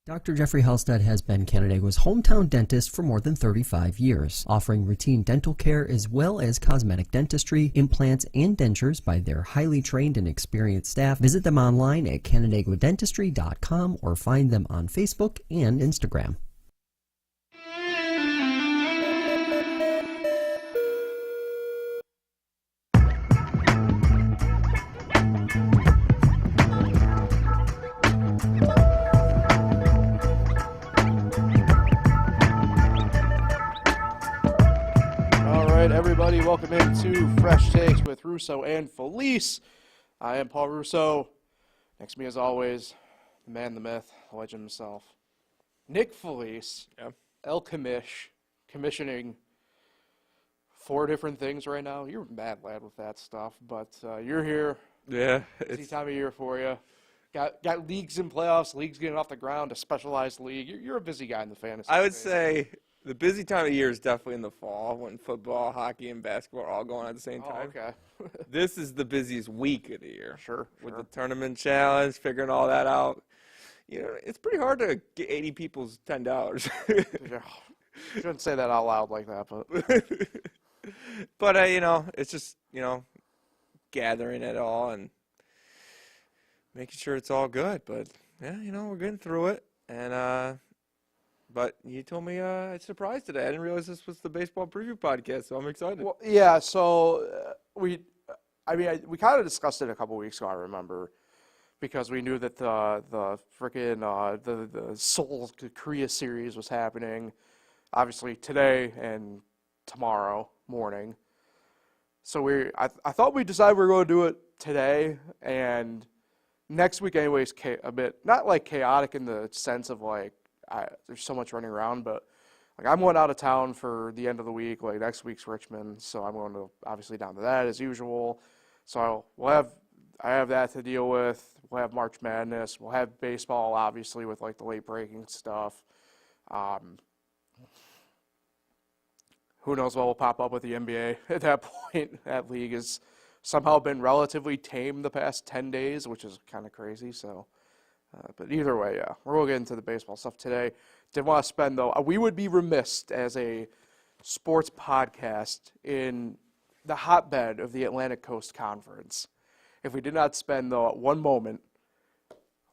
Dr. Jeffrey Halstead has been Canandaigua's hometown dentist for more than 35 years, offering routine dental care as well as cosmetic dentistry, implants, and dentures by their highly trained and experienced staff. Visit them online at canandaiguadentistry.com or find them on Facebook and Instagram. Everybody, welcome into Fresh Takes with Russo and Felice. I am Paul Russo. Next to me, as always, the man, the myth, the legend himself, Nick Felice. Yeah. El Commish, commissioning 4 different things right now. You're a mad lad with that stuff, but you're here. Yeah, Busy time of year for you. Got leagues and playoffs, leagues getting off the ground, a specialized league. You're a busy guy in the fantasy I would space. say the busy time of year is definitely in the fall when football, hockey, and basketball are all going on at the same time. Oh, okay. This is the busiest week of the year. Sure. With the tournament challenge, figuring all that out. You know, it's pretty hard to get 80 people's $10. Shouldn't say that out loud like that, but But, you know, it's just, you know, gathering it all and making sure it's all good. But, yeah, you know, we're getting through it. And, but you told me it's a surprise today. I didn't realize this was the baseball preview podcast, so I'm excited. Well, yeah. So we kind of discussed it a couple weeks ago. I remember because we knew that the freaking the Seoul Korea series was happening, obviously today and tomorrow morning. So I thought we decided we were going to do it today and next week. Anyways, a bit not like chaotic in the sense of like. There's so much running around, but like I'm going out of town for the end of the week. Like next week's Richmond, so I'm going to obviously down to that as usual. So I have that to deal with. We'll have March Madness. We'll have baseball, obviously, with like the late breaking stuff. Who knows what will pop up with the NBA at that point? That league has somehow been relatively tame the past 10 days, which is kind of crazy. So. But either way, yeah, we're going to get into the baseball stuff today. Didn't want to spend, though, we would be remiss as a sports podcast in the hotbed of the Atlantic Coast Conference if we did not spend, though, one moment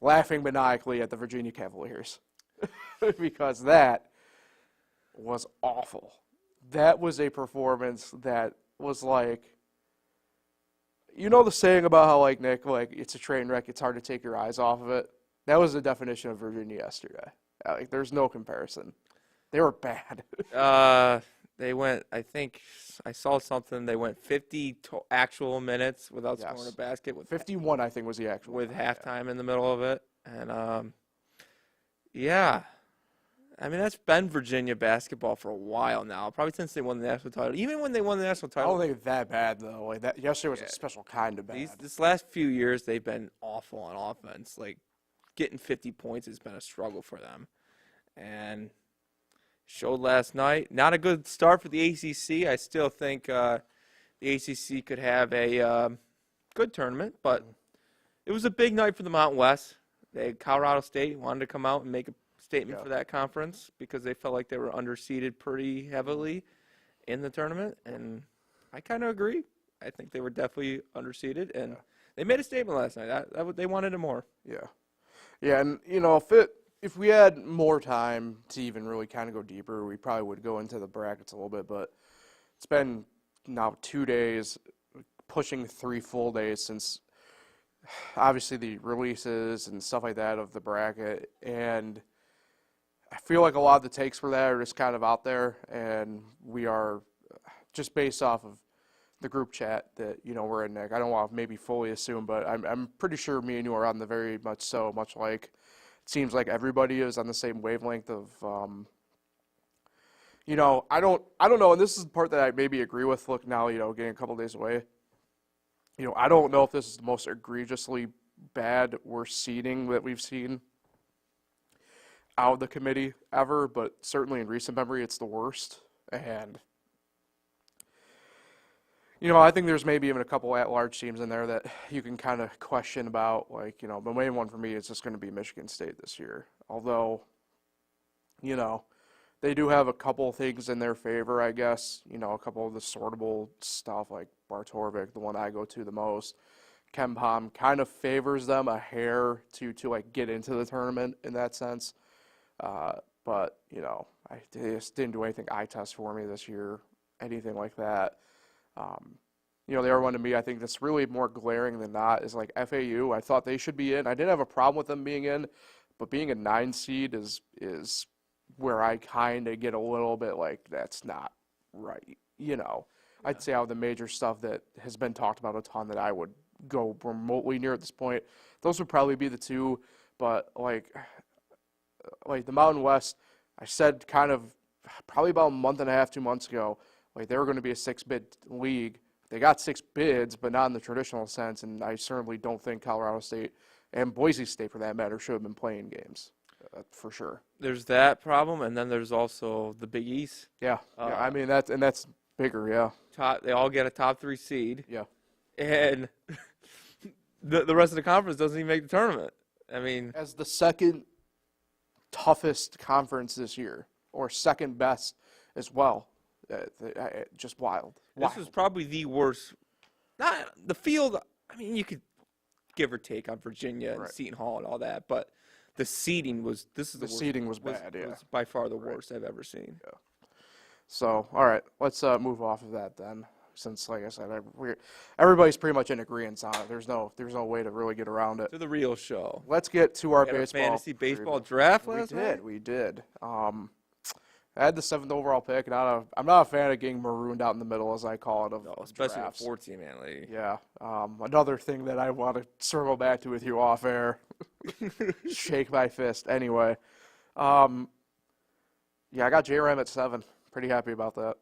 laughing maniacally at the Virginia Cavaliers because that was awful. That was a performance that was like, you know the saying about how, like, Nick, like, it's a train wreck, it's hard to take your eyes off of it? That was the definition of Virginia yesterday. Like, there's no comparison. They were bad. They went, I think, I saw something, they went 50 actual minutes without scoring a basket. 51, I think, was the actual. With halftime in the middle of it. And, yeah. I mean, that's been Virginia basketball for a while now, probably since they won the national title. Even when they won the national title. I don't think it's that bad, though. Like that, yesterday was a special kind of bad. This last few years, they've been awful on offense. Like, getting 50 points has been a struggle for them. And showed last night. Not a good start for the ACC. I still think the ACC could have a good tournament, but it was a big night for the Mountain West. Colorado State wanted to come out and make a statement for that conference because they felt like they were underseeded pretty heavily in the tournament, and I kind of agree. I think they were definitely underseeded, and they made a statement last night. They wanted it more. Yeah. Yeah, and, you know, if we had more time to even really kind of go deeper, we probably would go into the brackets a little bit, but it's been now 2 days, pushing 3 full days since obviously the releases and stuff like that of the bracket, and I feel like a lot of the takes for that are just kind of out there, and we are just based off of the group chat that, you know, we're in, Nick. I don't want to maybe fully assume, but I'm pretty sure me and you are on the very much like it seems like everybody is on the same wavelength of, you know, I don't know, and this is the part that I maybe agree with. Look, now, you know, getting a couple days away, you know, I don't know if this is the most egregiously bad worst seeding that we've seen out of the committee ever, but certainly in recent memory, it's the worst. And You know, I think there's maybe even a couple at-large teams in there that you can kind of question about. Like, you know, the main one for me is just going to be Michigan State this year. Although, you know, they do have a couple things in their favor, I guess. You know, a couple of the sortable stuff like Bartorvik, the one I go to the most. KenPom kind of favors them a hair to like get into the tournament in that sense. But, you know, they just didn't do anything eye test for me this year, anything like that. You know, the other one to me, I think that's really more glaring than not is like FAU. I thought they should be in. I didn't have a problem with them being in, but being a 9 seed is where I kind of get a little bit like, that's not right. You know, yeah. I'd say out of the major stuff that has been talked about a ton that I would go remotely near at this point, those would probably be the two. But like the Mountain West, I said kind of probably about a month and a half, 2 months ago, like they were going to be a 6-bid league. They got 6 bids, but not in the traditional sense, and I certainly don't think Colorado State and Boise State, for that matter, should have been playing games, for sure. There's that problem, and then there's also the Big East. Yeah, I mean that's bigger, yeah. They all get a top 3 seed. Yeah, and the rest of the conference doesn't even make the tournament. I mean, as the second toughest conference this year, or second best as well. Just wild. This was probably the worst. Not the field. I mean, you could give or take on Virginia and Seton Hall and all that, but the seeding was. This is the worst. Seeding was bad. Yeah, was by far the worst I've ever seen. Yeah. So, all right, let's move off of that then. Since, like I said, everybody's pretty much in agreement on it. There's no way to really get around it. To the real show. Let's get to our baseball. Fantasy baseball draft last night. We did. I had the 7th overall pick, and I'm not a fan of getting marooned out in the middle, as I call it. No, especially in a 14-man league. Yeah. Another thing that I want to circle back to with you off air. Shake my fist. Anyway. Yeah, I got J-Ram at 7. Pretty happy about that.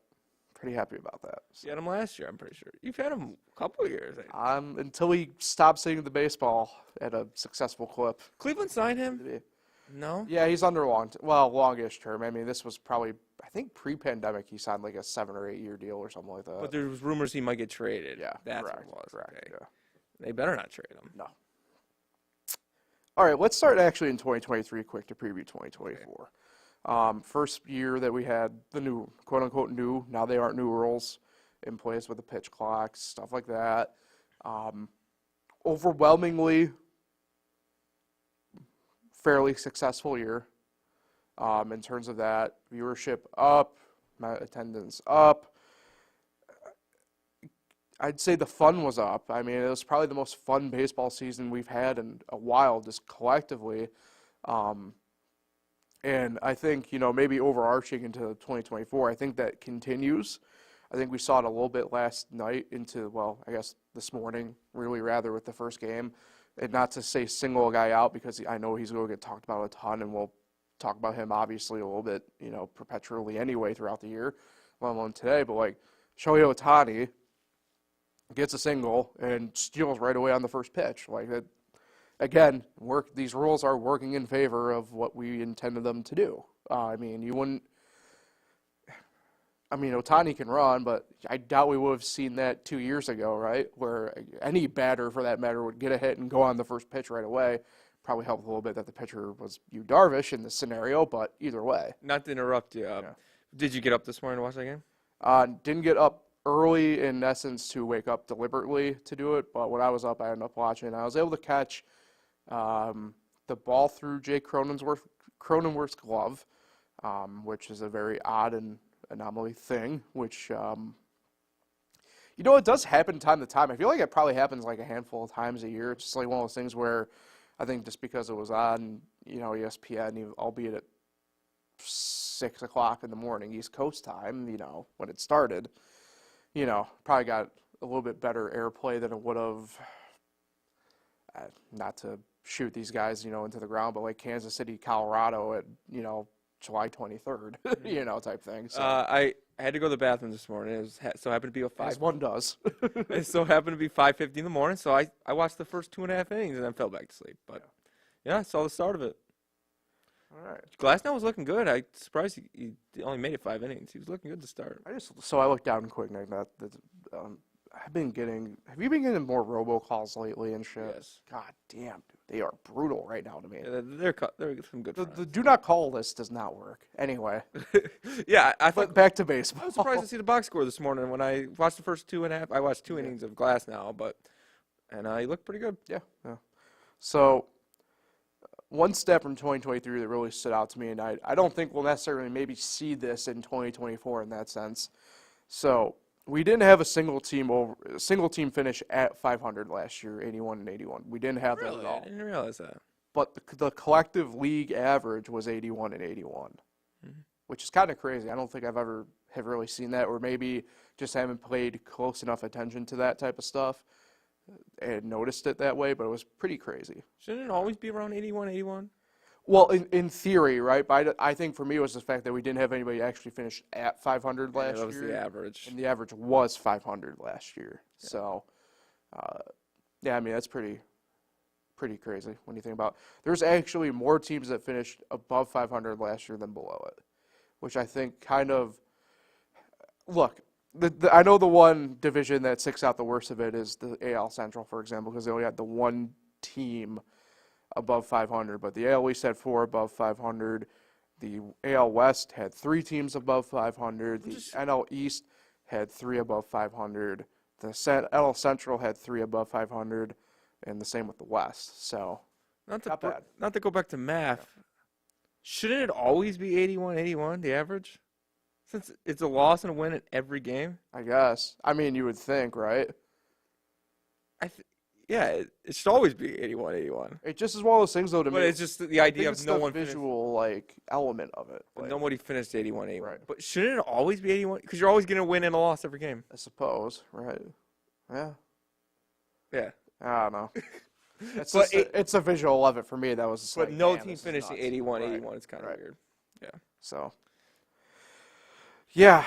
So. You had him last year, I'm pretty sure. You've had him a couple of years. Until he stopped seeing the baseball at a successful clip. Cleveland signed him? No? Yeah, he's under longish term. I mean, this was probably, I think pre-pandemic he signed like a 7 or 8 year deal or something like that. But there was rumors he might get traded. Yeah, that's correct, what it was. Correct, okay. Yeah. They better not trade him. No. All right, let's start actually in 2023 quick to preview 2024. Okay. First year that we had the new, quote-unquote new, now they aren't new rules in place with the pitch clocks, stuff like that. Overwhelmingly fairly successful year in terms of that. Viewership up, attendance up. I'd say the fun was up. I mean, it was probably the most fun baseball season we've had in a while, just collectively. And I think, maybe overarching into 2024, I think that continues. I think we saw it a little bit last night I guess this morning, really rather, with the first game. And not to say single a guy out, because I know he's going to get talked about a ton, and we'll talk about him obviously a little bit, perpetually anyway throughout the year, let alone today. But like Shohei Ohtani gets a single and steals right away on the first pitch. Like that, again, these rules are working in favor of what we intended them to do. Ohtani can run, but I doubt we would have seen that 2 years ago, right? Where any batter, for that matter, would get a hit and go on the first pitch right away. Probably helped a little bit that the pitcher was Yu Darvish in this scenario, but either way. Not to interrupt you, did you get up this morning to watch that game? Didn't get up early, in essence, to wake up deliberately to do it, but when I was up, I ended up watching. I was able to catch the ball through Jay Cronenworth's glove, which is a very odd and anomaly thing, which, it does happen time to time. I feel like it probably happens like a handful of times a year. It's just like one of those things where I think just because it was on, ESPN, albeit at 6 o'clock in the morning, East Coast time, when it started, probably got a little bit better airplay than it would have, not to shoot these guys, into the ground, but like Kansas City, Colorado at, July 23rd, type thing. So. I had to go to the bathroom this morning. It was so happened to be a 5. As one does. It so happened to be 5:50 in the morning, so I watched the first 2.5 innings and then fell back to sleep. But yeah, I saw the start of it. All right. Glasnow was looking good. I surprised he only made it 5 innings. He was looking good to start. I looked down quick, Have you been getting more robocalls lately and shit? Yes. God damn, dude. They are brutal right now to me. Yeah, they're some good The friends. do not call list does not work. Anyway, Yeah, I thought but back to I baseball. was surprised to see the box score this morning when I watched the first 2.5. I watched two Yeah. innings of Glass now, and he looked pretty good. Yeah. So, one step from 2023 that really stood out to me, and I don't think we'll necessarily maybe see this in 2024 in that sense. So, we didn't have a single team finish at 500 last year, 81 and 81. We didn't have that Really, at I all. didn't realize that. But the collective league average was 81 and 81, which is kind of crazy. I don't think I've ever have really seen that, or maybe just haven't paid close enough attention to that type of stuff and noticed it that way, but it was pretty crazy. Shouldn't it always be around 81, 81? Well, in theory, right? But I think for me it was the fact that we didn't have anybody actually finish at 500 last year. That was the average. And the average was 500 last year. Yeah. So, yeah, I mean, that's pretty crazy when you think about it. There's actually more teams that finished above 500 last year than below it, which I think kind of – look, I know the one division that sticks out the worst of it is the AL Central, for example, because they only had the one team above 500, but the AL East had 4 above 500. The AL West had 3 teams above 500. The NL East had 3 above 500. The NL Central had 3 above 500. And the same with the West. So, not bad. Not to go back to math, shouldn't it always be 81, 81, the average? Since it's a loss and a win in every game? I guess. I mean, you would think, right? Yeah, it should always be 81, 81. It just is one of those things, though, to me. But it's just the idea of no one visual, element of it. But nobody finished 81, 81. Right. But shouldn't it always be 81? Because you're always going to win and a loss every game. I suppose, right? Yeah. Yeah. I don't know. It's a visual of it for me. That was just but like, no man, team this is finishing nuts. 81, Right. 81. It's kind of weird. Yeah. So, yeah.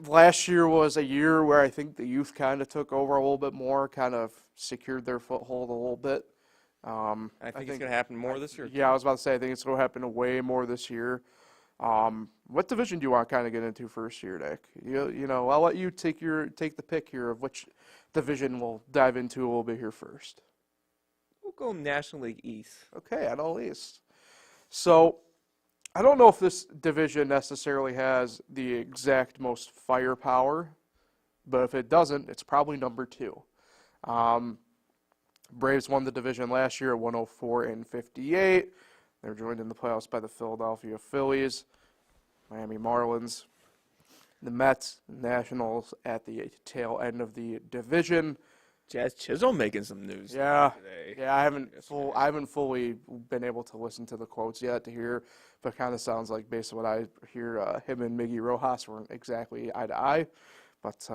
Last year was a year where I think the youth kind of took over a little bit more, kind of secured their foothold a little bit. I think it's going to happen more this year. Yeah, I was about to say, I think it's going to happen way more this year. What division do you want to kind of get into first here, Nick? You know, I'll let you take the pick here of which division we'll dive into a little bit here first. We'll go National League East. Okay, at all East. So, I don't know if this division necessarily has the exact most firepower, but if it doesn't, it's probably number 2. Braves won the division last year at 104 and 58. They're joined in the playoffs by the Philadelphia Phillies, Miami Marlins, the Mets, Nationals at the tail end of the division. Jazz Chisholm making some news. Yeah, today. yeah. I haven't fully been able to listen to the quotes yet to hear, but kind of sounds like based on what I hear, him and Miggy Rojas weren't exactly eye to eye. But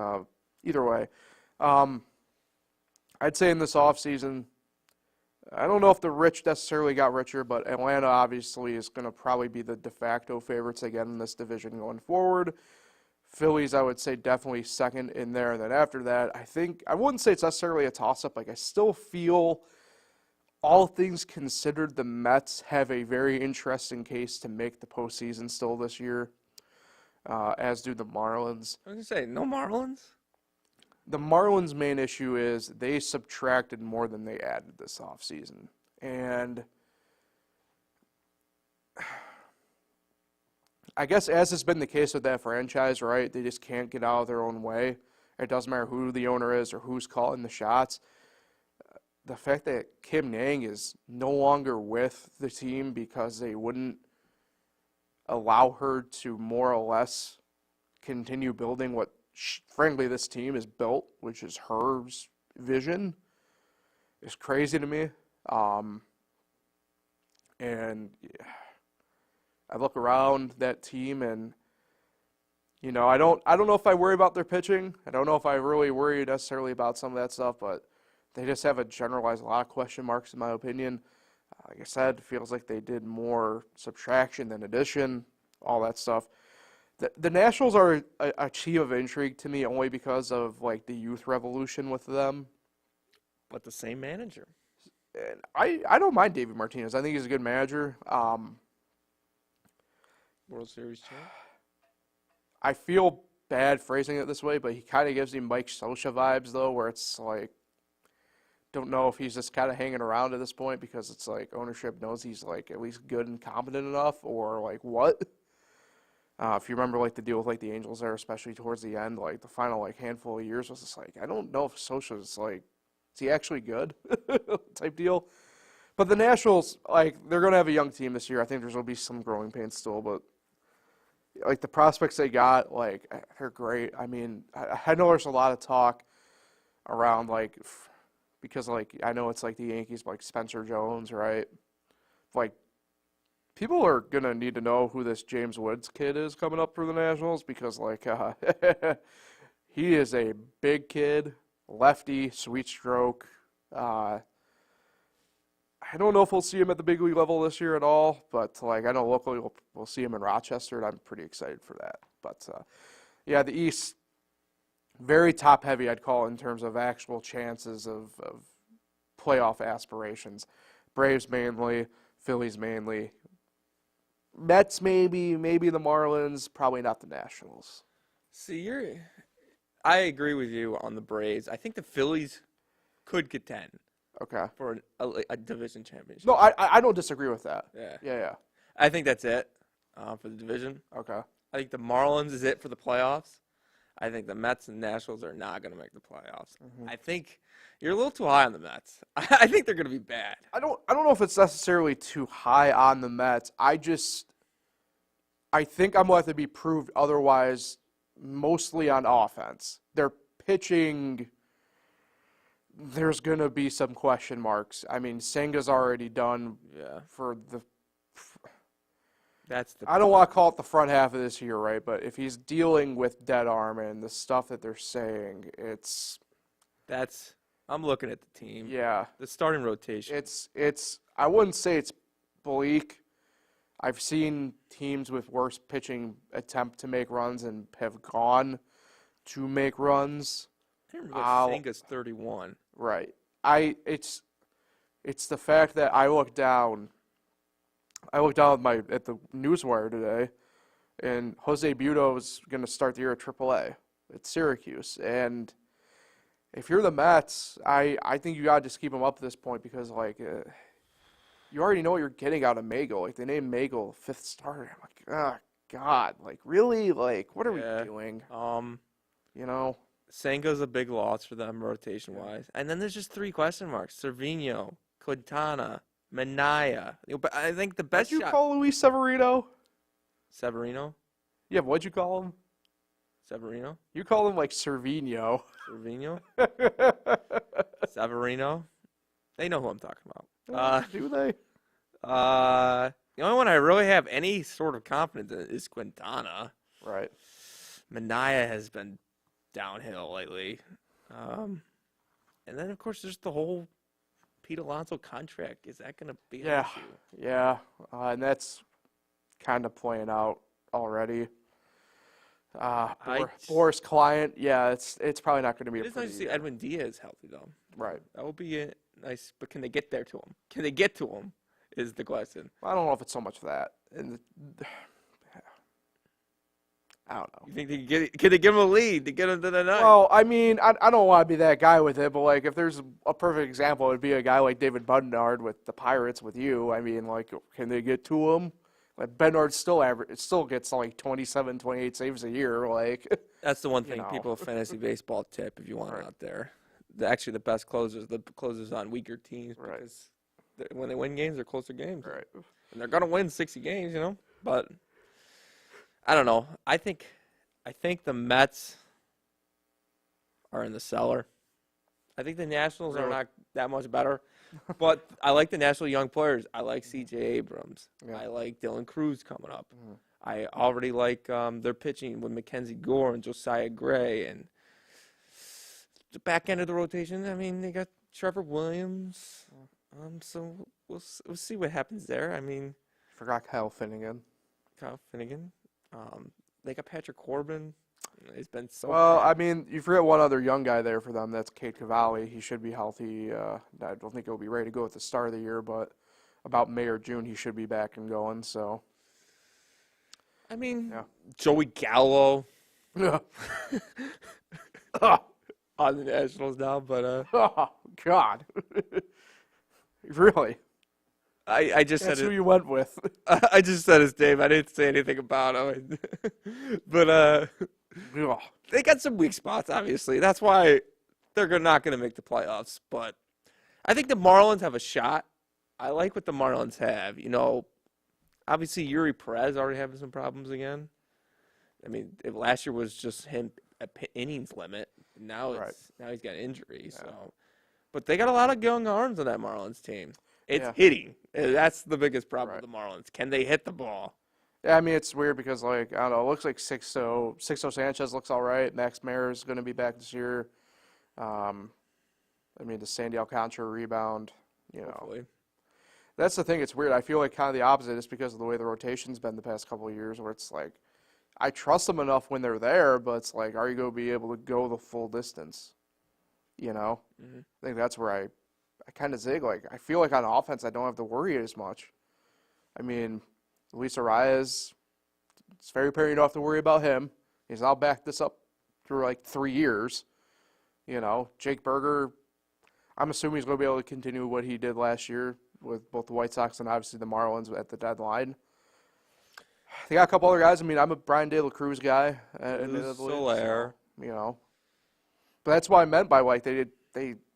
either way, I'd say in this offseason, I don't know if the rich necessarily got richer, but Atlanta obviously is going to probably be the de facto favorites again in this division going forward. Phillies, I would say, definitely second in there. And then after that, I wouldn't say it's necessarily a toss-up. Like, I still feel, all things considered, the Mets have a very interesting case to make the postseason still this year, as do the Marlins. I was going to say, no Marlins? The Marlins' main issue is they subtracted more than they added this offseason. And I guess as has been the case with that franchise, right, they just can't get out of their own way. It doesn't matter who the owner is or who's calling the shots. The fact that Kim Nang is no longer with the team because they wouldn't allow her to more or less continue building what, frankly, this team is built, which is her vision, is crazy to me. And I look around that team and, you know, I don't know if I worry about their pitching. I don't know if I really worry necessarily about some of that stuff, but they just have a lot of question marks in my opinion. Like I said, it feels like they did more subtraction than addition, all that stuff. The Nationals are a team of intrigue to me only because of, like, the youth revolution with them. But the same manager. And I don't mind David Martinez. I think he's a good manager. World Series champ. I feel bad phrasing it this way, but he kind of gives me Mike Scioscia vibes, though, where it's like, don't know if he's just kind of hanging around at this point because it's like ownership knows he's like at least good and competent enough, or like what. If you remember like the deal with like the Angels there, especially towards the end, like the final like handful of years was just like, I don't know if Scioscia's like, is he actually good type deal. But the Nationals, like, they're going to have a young team this year. I think there's going to be some growing pains still, but like the prospects they got, like, they're great. I mean, I know there's a lot of talk around like, because like I know it's like the Yankees, like Spencer Jones, right? Like, people are gonna need to know who this James Woods kid is coming up for the Nationals because like he is a big kid, lefty, sweet stroke. I don't know if we'll see him at the big league level this year at all, but like I know locally we'll see him in Rochester, and I'm pretty excited for that. But yeah, the East, very top heavy, I'd call it, in terms of actual chances of playoff aspirations. Braves mainly, Phillies mainly, Mets maybe the Marlins, probably not the Nationals. See, I agree with you on the Braves. I think the Phillies could contend Okay. for a division championship. No, I don't disagree with that. Yeah. I think that's it for the division. Okay. I think the Marlins is it for the playoffs. I think the Mets and Nationals are not going to make the playoffs. I think you're a little too high on the Mets. I think they're going to be bad. I don't know if it's necessarily too high on the Mets. I think I'm going to have to be proved otherwise, mostly on offense. Their pitching, there's going to be some question marks. I mean, Senga's already done for the... I don't want to call it the front half of this year, right? But if he's dealing with dead arm and the stuff that they're saying, I'm looking at the team. Yeah. The starting rotation. I wouldn't say it's bleak. I've seen teams with worse pitching attempt to make runs and have gone to make runs. I didn't realize Senga's 31. Right. It's the fact that I looked down at the newswire today, and Jose Buto is going to start the year at AAA at Syracuse. And if you're the Mets, I think you got to just keep him up at this point because, like, you already know what you're getting out of Magel. Like, they named Magel fifth starter. I'm like, oh, God. Like, really? Like, what are we doing? You know? Senga's a big loss for them rotation-wise. And then there's just 3 question marks. Cervino, Quintana, Minaya. But I think the best Did you call Luis Severino? Severino? Yeah, what'd you call him? Severino? You call him like Cervino. Cervino? Severino? They know who I'm talking about. Do they? The only one I really have any sort of confidence in is Quintana. Right. Minaya has been downhill lately. And then, of course, there's the whole Pete Alonso contract. Is that going to be an issue? Yeah. And that's kind of playing out already. Boris Client, it's probably not going to be. It is nice to see Edwin Diaz healthy, though. Right. That would be nice, but can they get there to him? Can they get to him? Is the question. I don't know if it's so much that. I don't know. You think can they give him a lead to get him to the ninth? Well, I mean, I don't want to be that guy with it, but like if there's a perfect example, it would be a guy like David Bednard with the Pirates with you. I mean, like, can they get to him? Like Bednard still gets like 27, 28 saves a year. Like that's the one thing people fantasy baseball tip if you want it out there. Actually, the best closers on weaker teams because when they win games, they're closer games. Right. And they're gonna win 60 games, But I don't know. I think the Mets are in the cellar. I think the Nationals are not that much better. But I like the National young players. I like C.J. Abrams. Yeah. I like Dylan Cruz coming up. Mm-hmm. I already like their pitching with Mackenzie Gore and Josiah Gray. And the back end of the rotation, I mean, they got Trevor Williams. So we'll see what happens there. I mean, forgot Kyle Finnegan. They got Patrick Corbin. He's been so well, I mean, you forget one other young guy there for them. That's Cade Cavalli. He should be healthy. I don't think he'll be ready to go at the start of the year, but about May or June, he should be back and going. So, I mean, Joey Gallo. on the Nationals now, but Oh, God. Really? I just That's said who it. you went with. I just said his name. I didn't say anything about him. But Ugh. they got some weak spots, obviously. That's why they're not going to make the playoffs. But I think the Marlins have a shot. I like what the Marlins have. You know, obviously Yuri Perez already having some problems again. I mean, last year was just him at innings limit. Now Right. now he's got injuries. Yeah. So, but they got a lot of young arms on that Marlins team. It's Yeah. hitting. That's the biggest problem Right. with the Marlins. Can they hit the ball? Yeah, I mean, it's weird because, like, I don't know, it looks like Sixto Sanchez looks all right. Max Meyer is going to be back this year. I mean, the Sandy Alcantara rebound, you know. Hopefully. That's the thing. It's weird. I feel like kind of the opposite just because of the way the rotation's been the past couple of years where it's like, I trust them enough when they're there, but it's like, are you going to be able to go the full distance? You know? Mm-hmm. I think that's where I kind of zig. Like, I feel like on offense, I don't have to worry as much. I mean, Luis Arias, it's very apparent you don't have to worry about him. He's now backed this up through like 3 years. You know, Jake Berger, I'm assuming he's going to be able to continue what he did last year with both the White Sox and obviously the Marlins at the deadline. They got a couple other guys. I mean, I'm a Brian De La Cruz guy, admittedly. Soler. So, you know. But that's what I meant by, like, they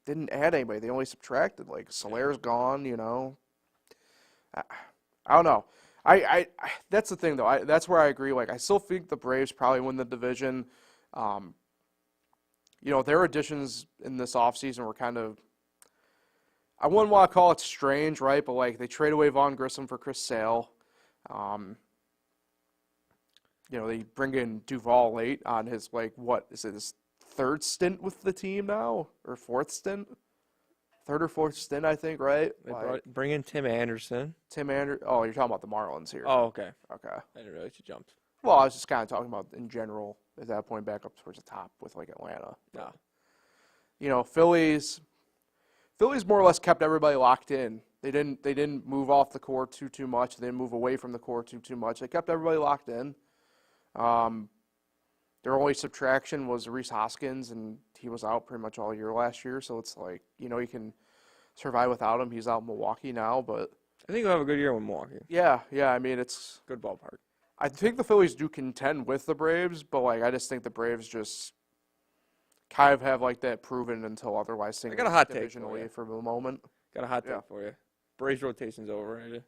didn't add anybody. They only subtracted. Like, Soler's gone, you know. I don't know. I that's the thing, though. That's where I agree. Like, I still think the Braves probably win the division. You know, their additions in this offseason were kind of, I wouldn't want to call it strange, right? But, like, they trade away Vaughn Grissom for Chris Sale. You know, they bring in Duvall late on his, like, what, is it his third stint with the team now? Or fourth stint? Third or fourth stint, I think, right? They bring in Tim Anderson. Oh, you're talking about the Marlins here. Oh, okay. Okay. I didn't realize you jumped. Well, I was just kind of talking about in general at that point back up towards the top with, like, Atlanta. No. You know, Phillies more or less kept everybody locked in. They didn't move off the core too much. They didn't move away from the core too much. They kept everybody locked in. Their only subtraction was Rhys Hoskins, and he was out pretty much all year last year. So it's like, you know, you can survive without him. He's out in Milwaukee now, but I think we'll have a good year with Milwaukee. yeah. I mean, it's Good ballpark. I think the Phillies do contend with the Braves, but, like, I just think the Braves just kind of have, like, that proven until otherwise thing. I got a hot take for divisionally you. for the moment. Got a hot Yeah. take for you. Braves rotation's overrated.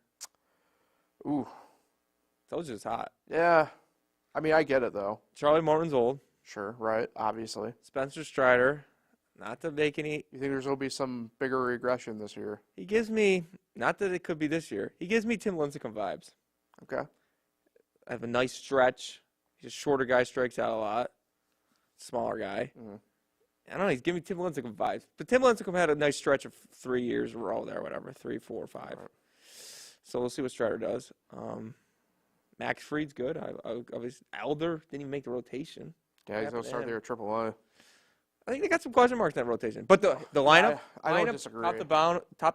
Ooh, Told you it's hot. yeah. I mean, I get it though. Charlie Morton's old. Sure, right? Obviously. Spencer Strider, not to make any. You think there's gonna be some bigger regression this year? He gives me, not that it could be this year. He gives me Tim Lincecum vibes. Okay. I have a nice stretch. He's a shorter guy, strikes out a lot. Smaller guy. Mhm. I don't know. He's giving me Tim Lincecum vibes. But Tim Lincecum had a nice stretch of 3 years in a row there, whatever. 3, 4, 5. Right. So we'll see what Strider does. Max Fried's good. Elder didn't even make the rotation. Yeah, he's happened gonna to start him? there at AAA. I think they got some question marks in that rotation. But the lineup, I don't lineup, disagree. top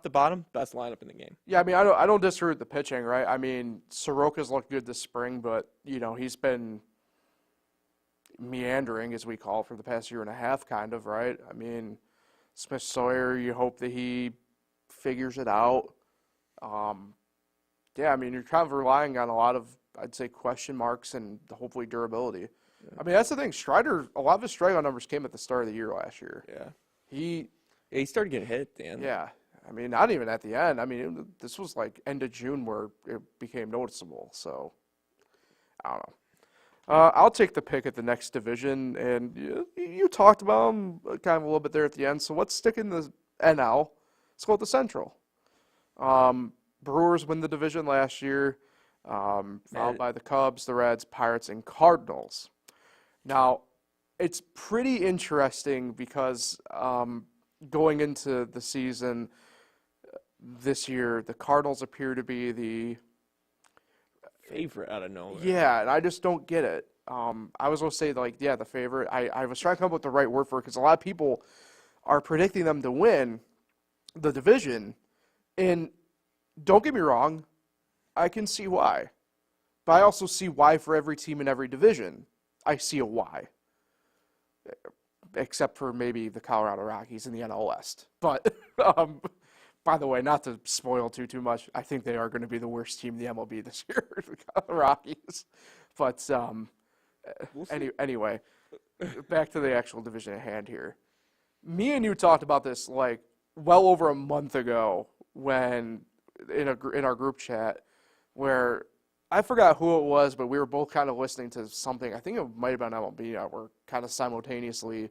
to bottom, best lineup in the game. Yeah, I mean, I don't disagree with the pitching, right? I mean, Soroka's looked good this spring, but you know he's been meandering, as we call it, for the past year and a half, kind of, right? I mean, Smith Sawyer, you hope that he figures it out. Yeah, I mean, you're kind of relying on a lot of, I'd say, question marks and hopefully durability. Yeah. I mean, that's the thing. Strider, a lot of his strikeout numbers came at the start of the year last year. Yeah. He started getting hit at the end. Yeah. I mean, not even at the end. I mean, this was like end of June where it became noticeable. So, I don't know. I'll take the pick at the next division, and you talked about them kind of a little bit there at the end. So let's stick in the NL. Let's go with the Central. Brewers win the division last year, followed by the Cubs, the Reds, Pirates, and Cardinals. Now, it's pretty interesting because going into the season this year, the Cardinals appear to be the favorite out of nowhere. Yeah, and I just don't get it. I was going to say, like, yeah, the favorite. I was trying to come up with the right word for it because a lot of people are predicting them to win the division. And don't get me wrong, I can see why. But I also see why for every team in every division. I see a why. Except for maybe the Colorado Rockies in the NL West. But, by the way, not to spoil too much, I think they are going to be the worst team in the MLB this year, the Rockies. But anyway, back to the actual division at hand here. Me and you talked about this like well over a month ago when in our group chat where I forgot who it was, but we were both kind of listening to something. I think it might have been MLB Network, kind of simultaneously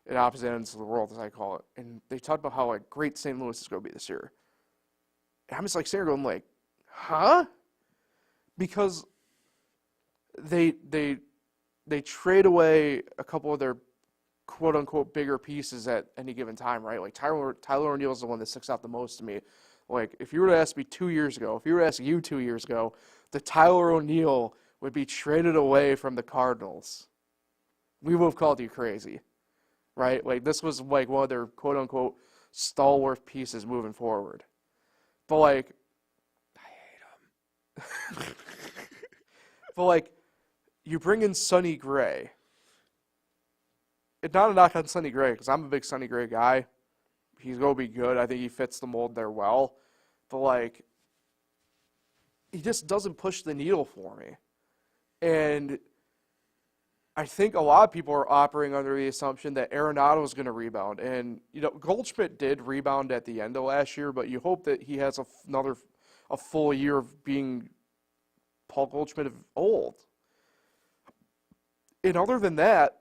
at opposite ends of the world, as I call it. And they talked about how like great St. Louis is going to be this year. And I'm just like sitting there going like, huh? Because they trade away a couple of their quote unquote bigger pieces at any given time, right? Like Tyler O'Neill is the one that sticks out the most to me. Like if you were to ask me 2 years ago, if you were to ask you 2 years ago, the Tyler O'Neill would be traded away from the Cardinals, we would have called you crazy, right? Like this was like one of their quote unquote stalwart pieces moving forward. But like, I hate him. But like, you bring in Sonny Gray. It's not a knock on Sonny Gray because I'm a big Sonny Gray guy. He's going to be good. I think he fits the mold there well. But like, he just doesn't push the needle for me. And I think a lot of people are operating under the assumption that Arenado is going to rebound. And, you know, Goldschmidt did rebound at the end of last year, but you hope that he has a full year of being Paul Goldschmidt of old. And other than that,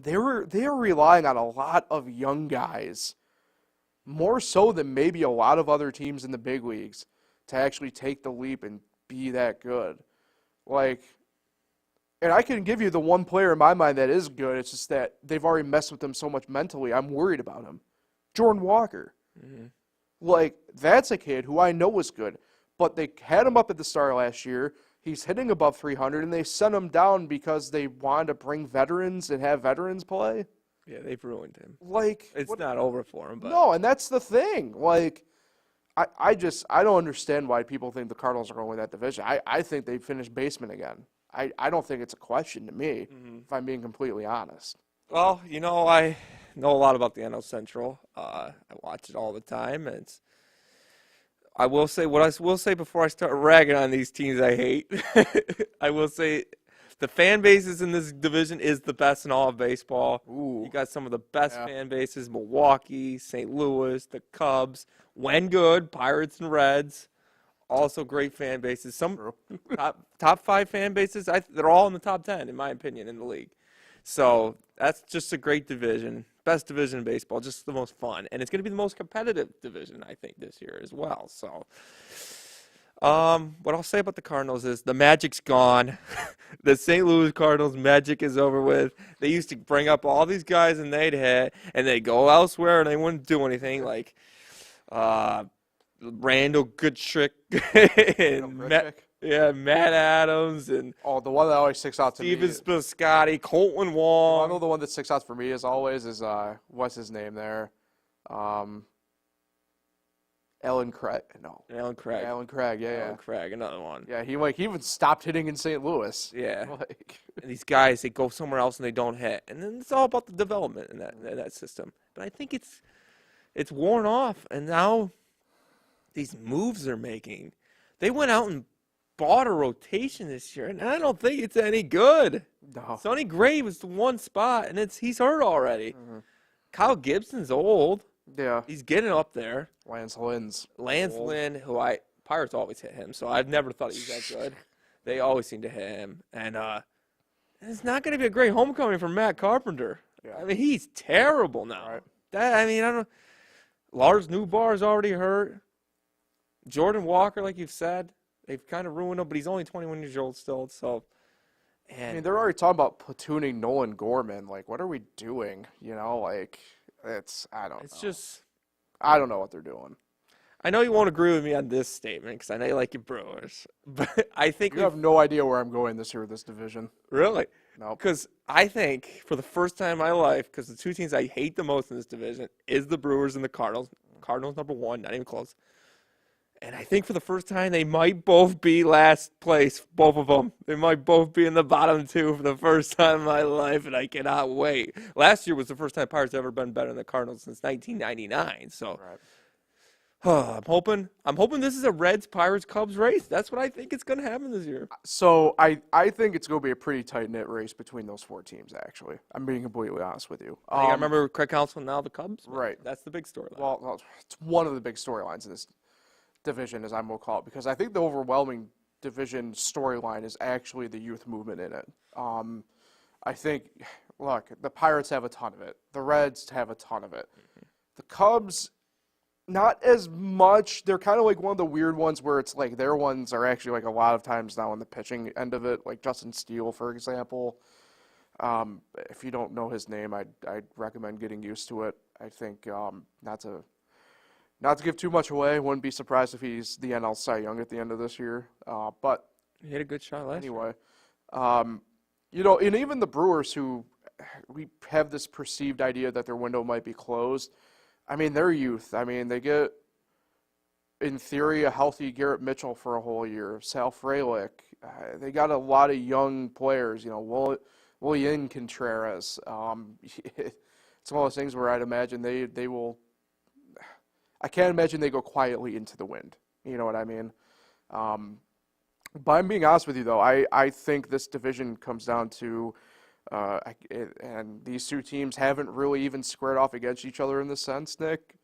they are relying on a lot of young guys, more so than maybe a lot of other teams in the big leagues, to actually take the leap and be that good. Like, and I can give you the one player in my mind that is good. It's just that they've already messed with him so much mentally. I'm worried about him. Jordan Walker. Mm-hmm. Like, that's a kid who I know was good, but they had him up at the start last year. He's hitting above 300, and they sent him down because they wanted to bring veterans and have veterans play. Yeah, they've ruined him. Like, it's not over for him. But. No, and that's the thing. Like, I don't understand why people think the Cardinals are going to win that division. I think they finished basement again. I don't think it's a question to me, if I'm being completely honest. Well, you know, I know a lot about the NL Central. I watch it all the time, and I will say what I will say before I start ragging on these teams I hate. I will say the fan bases in this division is the best in all of baseball. Ooh. You got some of the best fan bases: Milwaukee, St. Louis, the Cubs. When good, Pirates and Reds. Also great fan bases. Some top 5 fan bases. They're all in the top 10, in my opinion, in the league. So that's just a great division. Best division in baseball, just the most fun. And it's going to be the most competitive division, I think, this year as well. So what I'll say about the Cardinals is the magic's gone. The St. Louis Cardinals magic is over with. They used to bring up all these guys and they'd hit, and they'd go elsewhere and they wouldn't do anything. Like Randall Goodchick and Matt Adams and the one that always sticks out to me. Steven Piscotty, Colton Wong. I know the one that sticks out for me as always is what's his name there? Alan Craig. No. Alan Craig. Alan Craig, yeah. Alan Craig, another one. Yeah, he even stopped hitting in St. Louis. Yeah. And these guys, they go somewhere else and they don't hit. And then it's all about the development in that system. But I think it's worn off. And now these moves they're making, they went out and bought a rotation this year, and I don't think it's any good. No. Sonny Gray was the one spot, and he's hurt already. Mm-hmm. Kyle Gibson's old. Yeah. He's getting up there. Lance Lynn's Lynn, who Pirates always hit him, so I've never thought he was that good. They always seem to hit him. And it's not going to be a great homecoming for Matt Carpenter. Yeah. I mean, he's terrible now. Right. I don't know. Lars Newbar's already hurt. Jordan Walker, like you've said, they've kind of ruined him, but he's only 21 years old still. So, I mean, they're already talking about platooning Nolan Gorman. Like, what are we doing? You know, like, I don't know. I don't know what they're doing. I know you won't agree with me on this statement because I know you like your Brewers, but I think you have no idea where I'm going this year with this division. Really? No. Because I think for the first time in my life, because the two teams I hate the most in this division is the Brewers and the Cardinals. Cardinals number 1, not even close. And I think for the first time, they might both be last place, both of them. They might both be in the bottom two for the first time in my life, and I cannot wait. Last year was the first time Pirates ever been better than the Cardinals since 1999. So Right. I'm hoping this is a Reds, Pirates, Cubs race. That's what I think it's going to happen this year. So I think it's going to be a pretty tight-knit race between those 4 teams, actually. I'm being completely honest with you. I think I remember Craig Counsell, now the Cubs. Right. That's the big storyline. Well, it's one of the big storylines in this division, as I'm going to call it, because I think the overwhelming division storyline is actually the youth movement in it. I think, look, the Pirates have a ton of it. The Reds have a ton of it. The Cubs, not as much. They're kind of like one of the weird ones where it's like their ones are actually like a lot of times now on the pitching end of it, like Justin Steele, for example. If you don't know his name, I'd recommend getting used to it. I think not to give too much away, wouldn't be surprised if he's the NL Cy Young at the end of this year. But He hit a good shot last year. anyway, and even the Brewers, who we have this perceived idea that their window might be closed. I mean, their youth. I mean, they get, in theory, a healthy Garrett Mitchell for a whole year. Sal Frelick. They got a lot of young players. William Contreras. It's one of those things where I'd imagine they will. I can't imagine they go quietly into the wind. You know what I mean? But I'm being honest with you, though. I think this division comes down to, and these 2 teams haven't really even squared off against each other in this sense, Nick,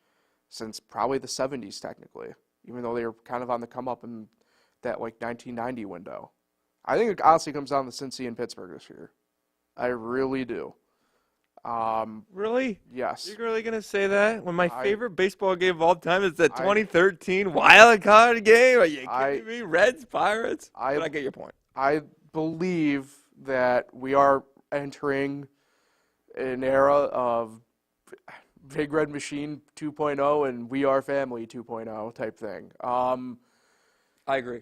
since probably the 70s, technically, even though they were kind of on the come up in that, 1990 window. I think it honestly comes down to Cincy and Pittsburgh this year. I really do. Really? Yes. You're really going to say that? When my favorite baseball game of all time is the 2013 wild card game? Are you kidding me? Reds, Pirates? But I get your point. I believe that we are entering an era of Big Red Machine 2.0 and We Are Family 2.0 type thing. I agree.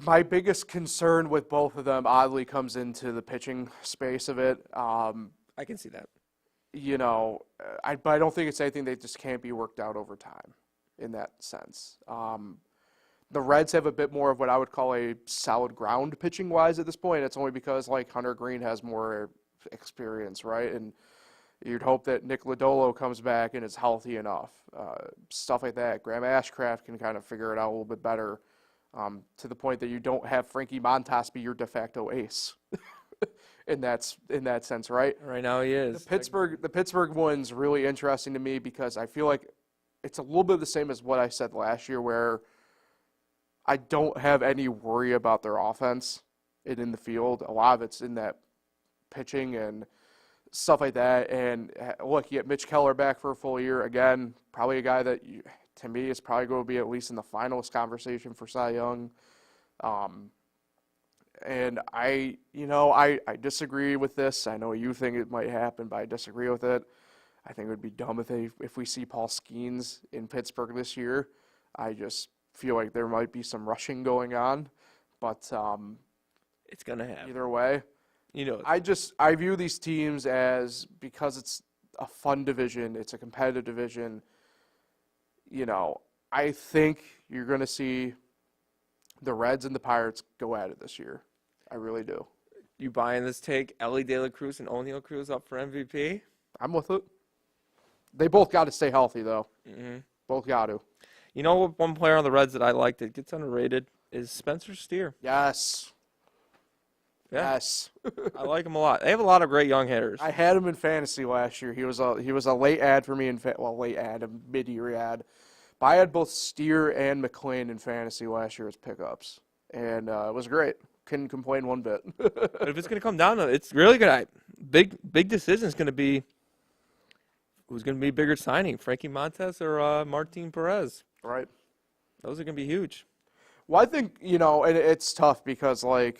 My biggest concern with both of them oddly comes into the pitching space of it. I can see that. But I don't think it's anything that just can't be worked out over time in that sense. The Reds have a bit more of what I would call a solid ground pitching-wise at this point. It's only because, Hunter Green has more experience, right? And you'd hope that Nick Lodolo comes back and is healthy enough. Stuff like that. Graham Ashcraft can kind of figure it out a little bit better to the point that you don't have Frankie Montas be your de facto ace. In that sense, right? Right now he is. The Pittsburgh one's really interesting to me because I feel like it's a little bit the same as what I said last year, where I don't have any worry about their offense in the field. A lot of it's in that pitching and stuff like that. And look, you get Mitch Keller back for a full year again. Probably a guy that, to me, is probably going to be at least in the finals conversation for Cy Young. And I disagree with this. I know you think it might happen, but I disagree with it. I think it would be dumb if we see Paul Skeens in Pittsburgh this year. I just feel like there might be some rushing going on, but it's gonna happen either way. I view these teams as, because it's a fun division, it's a competitive division. I think you're gonna see the Reds and the Pirates go at it this year. I really do. You buying this take? Ellie De La Cruz and O'Neal Cruz up for MVP? I'm with it. They both got to stay healthy, though. Mm-hmm. Both got to. You know what? One player on the Reds that I like that gets underrated is Spencer Steer. Yes. Yeah. Yes. I like him a lot. They have a lot of great young hitters. I had him in fantasy last year. He was a late ad for me a mid-year ad. But I had both Steer and McClain in fantasy last year as pickups, and it was great. Couldn't complain one bit. But if it's going to come down to it, it's really good. Big decision is going to be who's going to be a bigger signing, Frankie Montas or Martin Perez. Right. Those are going to be huge. Well, I think, and it's tough because, I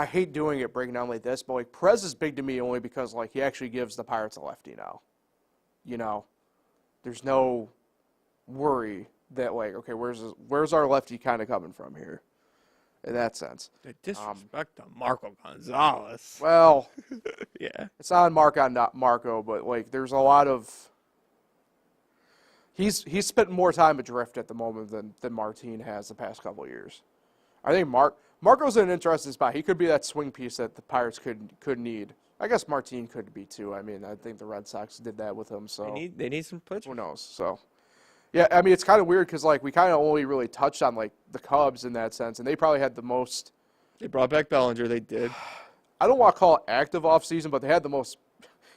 hate doing it breaking down like this, but, Perez is big to me only because, he actually gives the Pirates a lefty now. There's no worry that, okay, where's our lefty kind of coming from here? In that sense. The disrespect to Marco Gonzalez. Well, yeah. It's not Marco, but there's a lot of He's spent more time adrift at the moment than Martin has the past couple of years. I think Marco's in an interesting spot. He could be that swing piece that the Pirates could need. I guess Martin could be too. I mean, I think the Red Sox did that with him. So they need some pitchers. Who knows? So yeah, I mean, it's kind of weird because like we kind of only really touched on like the Cubs in that sense, and they probably had the most. They brought back Bellinger. They did. I don't want to call it active offseason, but they had the most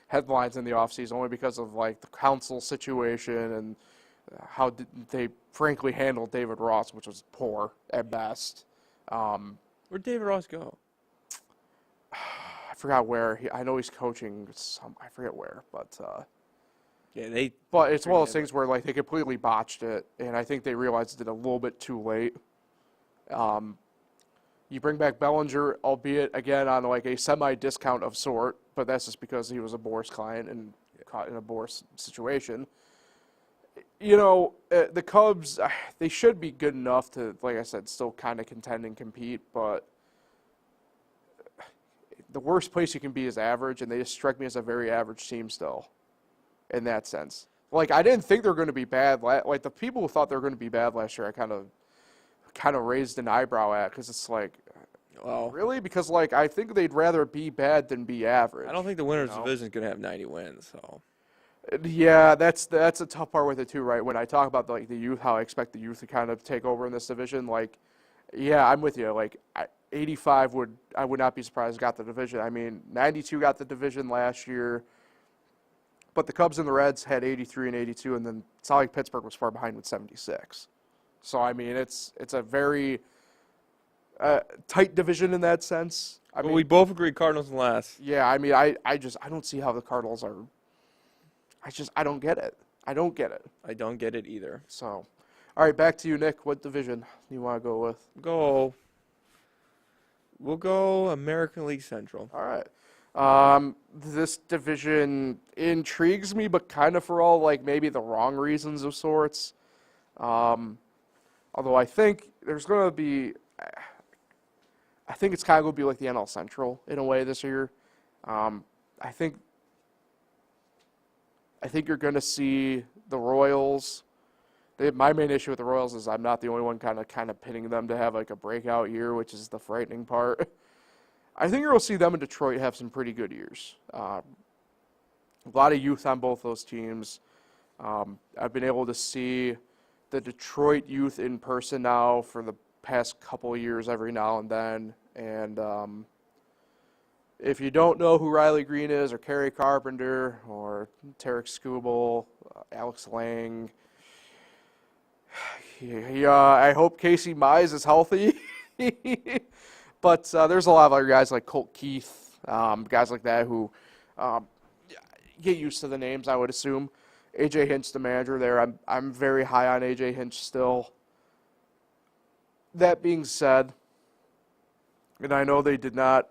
headlines in the offseason only because of like the council situation and how they frankly handled David Ross, which was poor at best. Where'd David Ross go? I forgot where. I know he's coaching I forget where, but yeah, But it's one of those things where like they completely botched it, and I think they realized it a little bit too late. You bring back Bellinger, albeit again on like a semi-discount of sort, but that's just because he was a Boras client and caught in a Boras situation. You know, the Cubs, they should be good enough to, like I said, still kind of contend and compete, but the worst place you can be is average, and they just strike me as a very average team still in that sense. Like, I didn't think they were going to be bad. Like, the people who thought they were going to be bad last year, I kind of raised an eyebrow at, because it's like, well, really? Because, like, I think they'd rather be bad than be average. I don't think the winner's division is going to have 90 wins, so. Yeah, that's a tough part with it too, right? When I talk about like the youth, how I expect the youth to kind of take over in this division, like, yeah, I'm with you. Like, 85 I would not be surprised got the division. I mean, 92 got the division last year, but the Cubs and the Reds had 83 and 82, and then it's not like Pittsburgh was far behind with 76. So I mean, it's a very tight division in that sense. I mean, we both agree Cardinals in last. Yeah, I mean, I don't see how the Cardinals are. I don't get it. I don't get it. I don't get it either. So, all right, back to you, Nick. What division do you want to go with? We'll go American League Central. All right. This division intrigues me, but kind of for all, like, maybe the wrong reasons of sorts. Although I think there's going to be, I think it's kind of going to be like the NL Central in a way this year. I think you're going to see the Royals. My main issue with the Royals is I'm not the only one kind of pitting them to have like a breakout year, which is the frightening part. I think you're going to see them in Detroit have some pretty good years. A lot of youth on both those teams. I've been able to see the Detroit youth in person now for the past couple of years every now and then. And if you don't know who Riley Green is, or Kerry Carpenter, or Tarek Skubal, Alex Lang, I hope Casey Mize is healthy. But there's a lot of other guys like Colt Keith, guys like that who get used to the names, I would assume. A.J. Hinch, the manager there, I'm very high on A.J. Hinch still. That being said, and I know they did not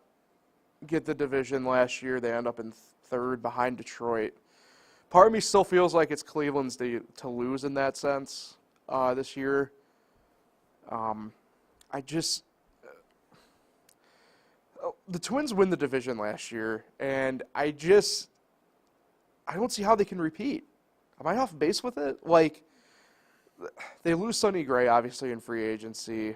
get the division last year. They end up in third behind Detroit. Part of me still feels like it's Cleveland's to lose in that sense this year. The Twins win the division last year, and I don't see how they can repeat. Am I off base with it? Like, they lose Sonny Gray, obviously, in free agency.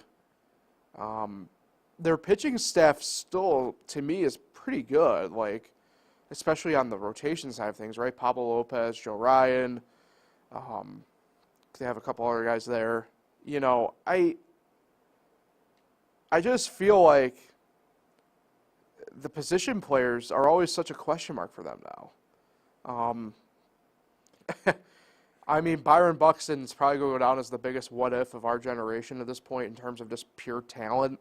Their pitching staff still, to me, is pretty good, like, especially on the rotation side of things, right? Pablo Lopez, Joe Ryan. They have a couple other guys there. You know, I just feel like the position players are always such a question mark for them now. I mean, Byron Buxton's probably going to go down as the biggest what-if of our generation at this point in terms of just pure talent.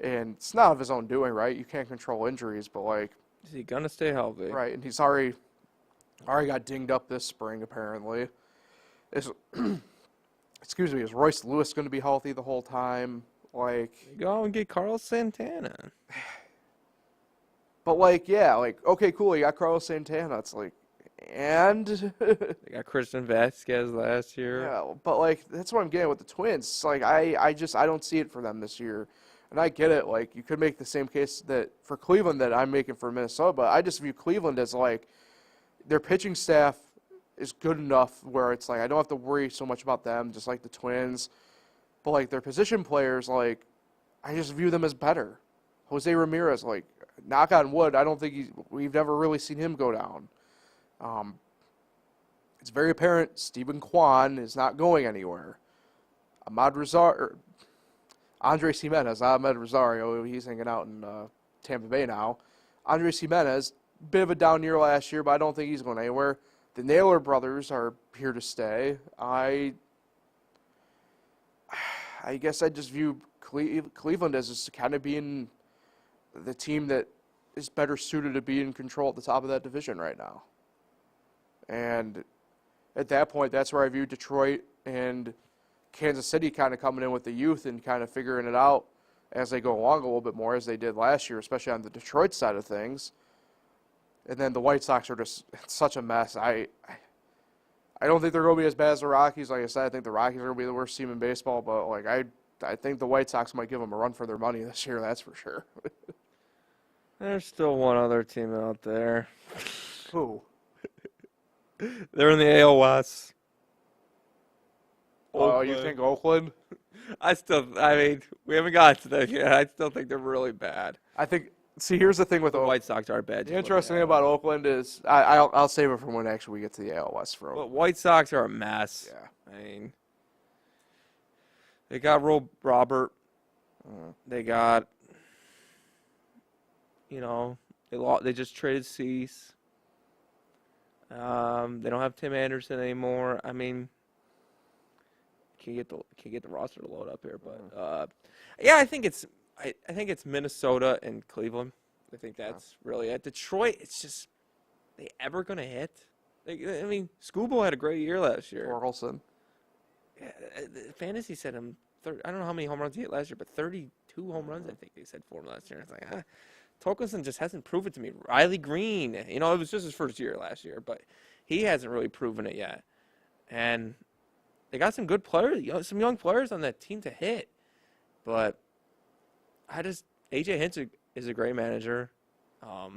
And it's not of his own doing, right? You can't control injuries, but, like... Is he going to stay healthy? Right, and he's already got dinged up this spring, apparently. Excuse me, is Royce Lewis going to be healthy the whole time? Like... Go and get Carlos Santana. But, like, yeah, like, okay, cool, you got Carlos Santana. It's like, and? They got Christian Vasquez last year. Yeah, but, like, that's what I'm getting with the Twins. It's like, I don't see it for them this year. And I get it. Like, you could make the same case that for Cleveland that I'm making for Minnesota, but I just view Cleveland as, like, their pitching staff is good enough where it's like I don't have to worry so much about them, just like the Twins. But like their position players, like I just view them as better. Jose Ramirez, like knock on wood, I don't think we've never really seen him go down. It's very apparent Stephen Kwan is not going anywhere. Andres Jimenez, Ahmed Rosario, he's hanging out in Tampa Bay now. Andres Jimenez, bit of a down year last year, but I don't think he's going anywhere. The Naylor brothers are here to stay. I guess I just view Cleveland as just kind of being the team that is better suited to be in control at the top of that division right now. And at that point, that's where I view Detroit and Kansas City kind of coming in with the youth and kind of figuring it out as they go along a little bit more, as they did last year, especially on the Detroit side of things. And then the White Sox are just such a mess. I don't think they're going to be as bad as the Rockies. Like I said, I think the Rockies are going to be the worst team in baseball. But like I think the White Sox might give them a run for their money this year. That's for sure. There's still one other team out there. Who? They're in the AL West. Oh, you think Oakland? I mean, we haven't gotten to that yet. I still think they're really bad. See, here's the thing with The Oakland. White Sox are bad. The interesting thing about Oakland is I'll save it for when actually we get to the AL West for Oakland. But White Sox are a mess. Yeah. I mean, they got Robert. They got, they just traded Cease. They don't have Tim Anderson anymore. I mean, can't get the roster to load up here, but yeah, I think it's Minnesota and Cleveland. I think that's really it. Detroit, it's just they ever gonna hit? I mean, Scoobo had a great year last year. Torkelson. Yeah, fantasy said him. I don't know how many home runs he hit last year, but 32 home runs I think they said for him last year. It's like, Torkelson just hasn't proven to me. Riley Green, it was just his first year last year, but he hasn't really proven it yet. And they got some good players, some young players on that team to hit. But A.J. Hinch is a great manager. I